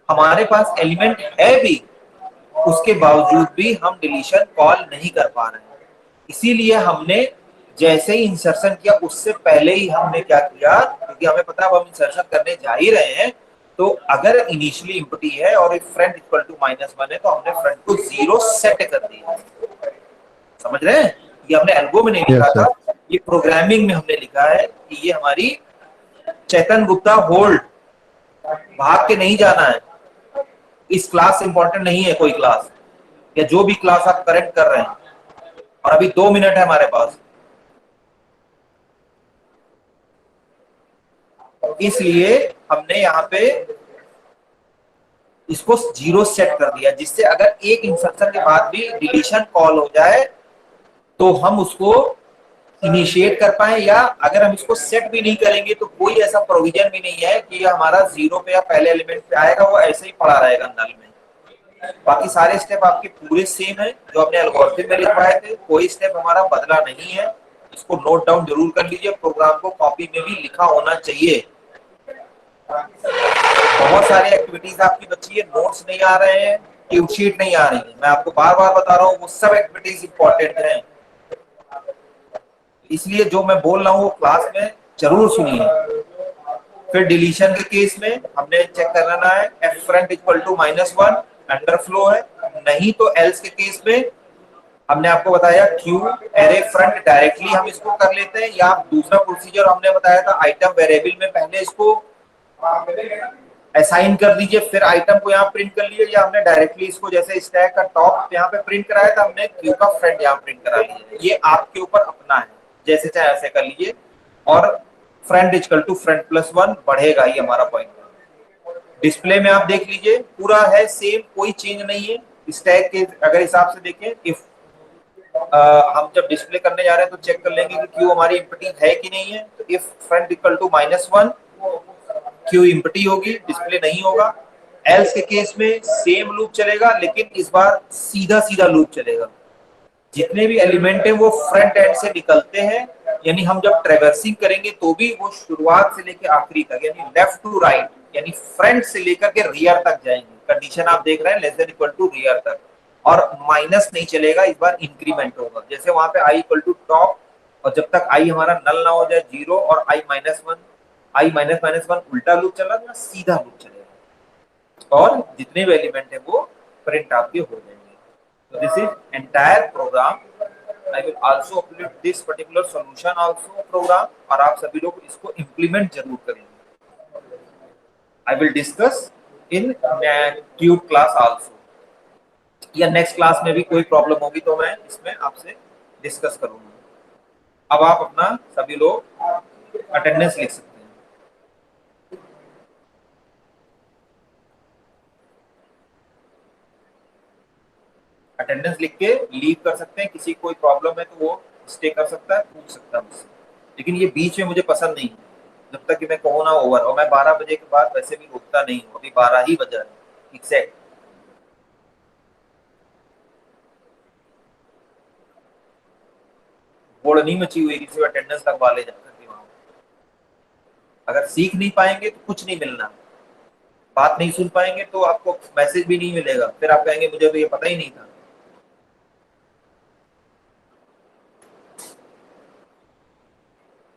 हमारे पास एलिमेंट है भी, उसके बावजूद भी हम डिलीशन कॉल नहीं कर पा रहे हैं। इसीलिए हमने जैसे ही इंसर्शन किया उससे पहले ही हमने क्या किया, क्योंकि हमें पता है अब हम इंसर्शन करने जा ही रहे हैं, तो अगर इनिशियली एम्प्टी है और फ्रंट इक्वल टू -1 है तो हमने फ्रंट को 0 सेट कर दिया। समझ रहे हैं? ये हमने एल्गो में नहीं लिखा था, ये प्रोग्रामिंग में हमने लिखा है कि ये हमारी चेतन गुप्ता होल्ड, भाग के नहीं जाना है। इस क्लास इंपॉर्टेंट नहीं है कोई क्लास, या जो भी क्लास आप करेक्ट कर रहे हैं। और अभी 2 मिनट है हमारे पास, इसलिए हमने यहाँ पे इसको 0 सेट कर दिया, जिससे अगर एक इंस्ट्रक्शन के बाद भी डिलीशन कॉल हो जाए तो हम उसको इनिशिएट कर पाए, या अगर हम इसको सेट भी नहीं करेंगे तो कोई ऐसा प्रोविजन भी नहीं है कि हमारा 0 पे या पहले एलिमेंट पे आएगा, वो ऐसे ही पड़ा रहेगा नल में। बाकी सारे स्टेप आपके पूरे सेम है जो हमने एल्गोरिथम में लिखवाए थे, कोई स्टेप हमारा बदला नहीं है। इसको नोट डाउन जरूर कर लीजिए, प्रोग्राम को कॉपी में भी लिखा होना चाहिए। बहुत सारी एक्टिविटीज आपकी बच्ची है, नोट्स नहीं आ रहे हैं, ट्यूब शीट नहीं आ रही है, मैं आपको बार बार बता रहा हूँ, वो सब एक्टिविटीज इंपॉर्टेंट है, इसलिए जो मैं बोल रहा हूँ वो क्लास में जरूर सुनिए। फिर डिलीशन के केस में हमने चेक करना है if front equal to -1 underflow है, नहीं तो एल्स के केस में हमने आपको बताया क्यू एरे फ्रंट डायरेक्टली हम इसको कर लेते हैं, या दूसरा प्रोसीजर हमने बताया था आइटम वेरिएबल में पहले इसको असाइन कर दीजिए, फिर आइटम को यहाँ प्रिंट कर लीजिए, या हमने डायरेक्टली इसको जैसे स्टैक का टॉप यहाँ पे प्रिंट कराया था, हमने क्यू का फ्रंट यहाँ प्रिंट करा दिया। ये आपके ऊपर अपना है, जैसे चाहे ऐसे कर लीजिए, और फ्रंट इक्वल टू फ्रंट +1 बढ़ेगा ही हमारा पॉइंट। डिस्प्ले में आप देख लीजिए पूरा है सेम, कोई चेंज नहीं है। स्टैक के अगर हिसाब से देखें, इफ हम जब डिस्प्ले करने जा रहे हैं तो चेक कर लेंगे कि क्यू हमारी एम्प्टी है कि नहीं है, तो if front equal to -1 queue empty होगी, डिस्प्ले नहीं होगा। एल्स के केस में सेम लूप चलेगा, लेकिन इस बार सीधा सीधा लूप चलेगा, जितने भी एलिमेंट है वो फ्रंट एंड से निकलते हैं, यानी हम जब ट्रेवर्सिंग करेंगे तो भी वो शुरुआत से लेकर आखिरी तक, यानी लेफ्ट टू राइट, यानी फ्रंट से लेकर के रियर तक जाएंगे। कंडीशन आप देख रहे हैं less than equal to rear तक, और माइनस नहीं चलेगा, इस बार इंक्रीमेंट होगा। जैसे वहां पे i इक्वल टू टॉप, और जब तक i हमारा नल ना हो जाए 0 और i -1 उल्टा लूप चला ना, सीधा लूप चलेगा, और जितने भी एलिमेंट है वो प्रिंट आपके हो जाएंगे। तो this is entire program. I will also upload this particular solution also program, और आप सभी लोग इसको implement जरूर करेंगे। I will discuss in Qt class also, या नेक्स्ट क्लास में भी कोई प्रॉब्लम होगी तो मैं इसमें आपसे डिस्कस करूंगा। अब आप अपना सभी लोग अटेंडेंस लिख सकते हैं। अटेंडेंस लिख के लीव कर सकते हैं, किसी कोई प्रॉब्लम है तो वो स्टे कर सकता है, पूछ सकता है मुझसे, लेकिन ये बीच में मुझे पसंद नहीं है, जब तक कि मैं कहूँ ना ओवर। और मैं 12 बजे के बाद वैसे भी रुकता नहीं हूँ, अभी 12 ही बजा है एग्जैक्ट। बोर्ड नहीं मची हुई, किसी अटेंडेंस लगवा ले जाकर के वहां। अगर सीख नहीं पाएंगे तो कुछ नहीं मिलना, बात नहीं सुन पाएंगे तो आपको मैसेज भी नहीं मिलेगा, फिर आप कहेंगे मुझे तो ये पता ही नहीं था।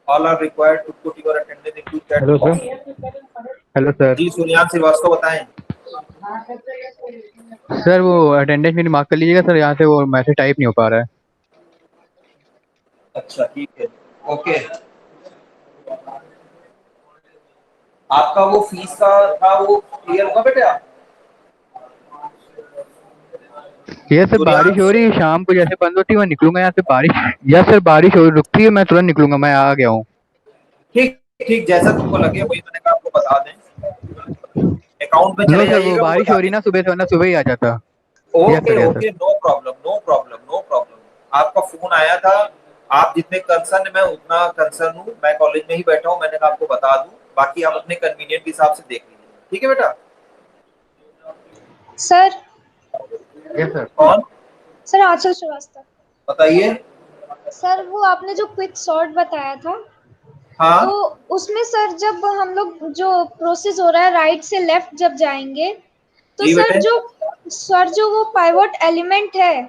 All are required to put your attendance into chat box. Hello sir. जी सुनियान श्रीवास्तव बताएं। सर वो अटेंडेंस मेरी मार्क कर लीजिएगा सर, यहाँ से वो मैसेज टाइप नहीं हो पा रहा है। अच्छा ठीक है, ओके। आपका वो फीस का था वो क्लियर हुआ बेटा? ये सर बारिश हो रही है, शाम को जैसे बंद होती है मैं निकलूंगा यहाँ से। बारिश या सर बारिश हो रुकती है मैं तुरंत निकलूंगा, मैं आ गया हूँ। ठीक ठीक, जैसा तुमको लगे वही मैंने कहा आपको बता दें। अकाउंट में चले जाइएगा। वो बारिश हो रही ना सुबह से, वरना सुबह ही आ जाता। Okay okay, no problem no problem no problem. आपका फोन आया था, आप जितने कंसर्न मैं उतना कंसर्न हूँ, मैं कॉलेज में ही बैठा हूँ, मैंने कहा आपको बता दूं, बाकी आप अपने कन्वीनियंट के हिसाब से देख लीजिए, ठीक है बेटा? सर। Yes sir. कौन? सर आंचल श्रीवास्तव। बताइए। सर वो आपने जो क्विक सॉर्ट बताया था, हाँ, तो उसमें सर जब हम लोग जो प्रोसेस हो रहा है राइट से लेफ्ट जब जाएंगे तो सर जो वो पाइवट एलिमेंट है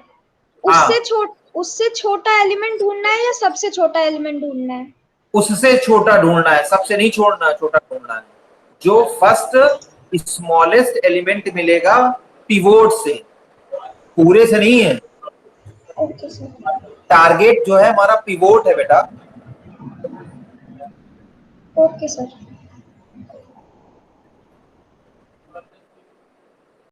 उससे छोटा एलिमेंट ढूंढना है या सबसे छोटा एलिमेंट ढूंढना है? उससे छोटा ढूंढना है, सबसे नहीं छोड़ना, छोटा ढूंढना है। जो फर्स्ट स्मॉलेस्ट एलिमेंट मिलेगा पिवोट से, पूरे से नहीं है। Okay sir. टारगेट जो है हमारा पिवोट है बेटा। Okay sir.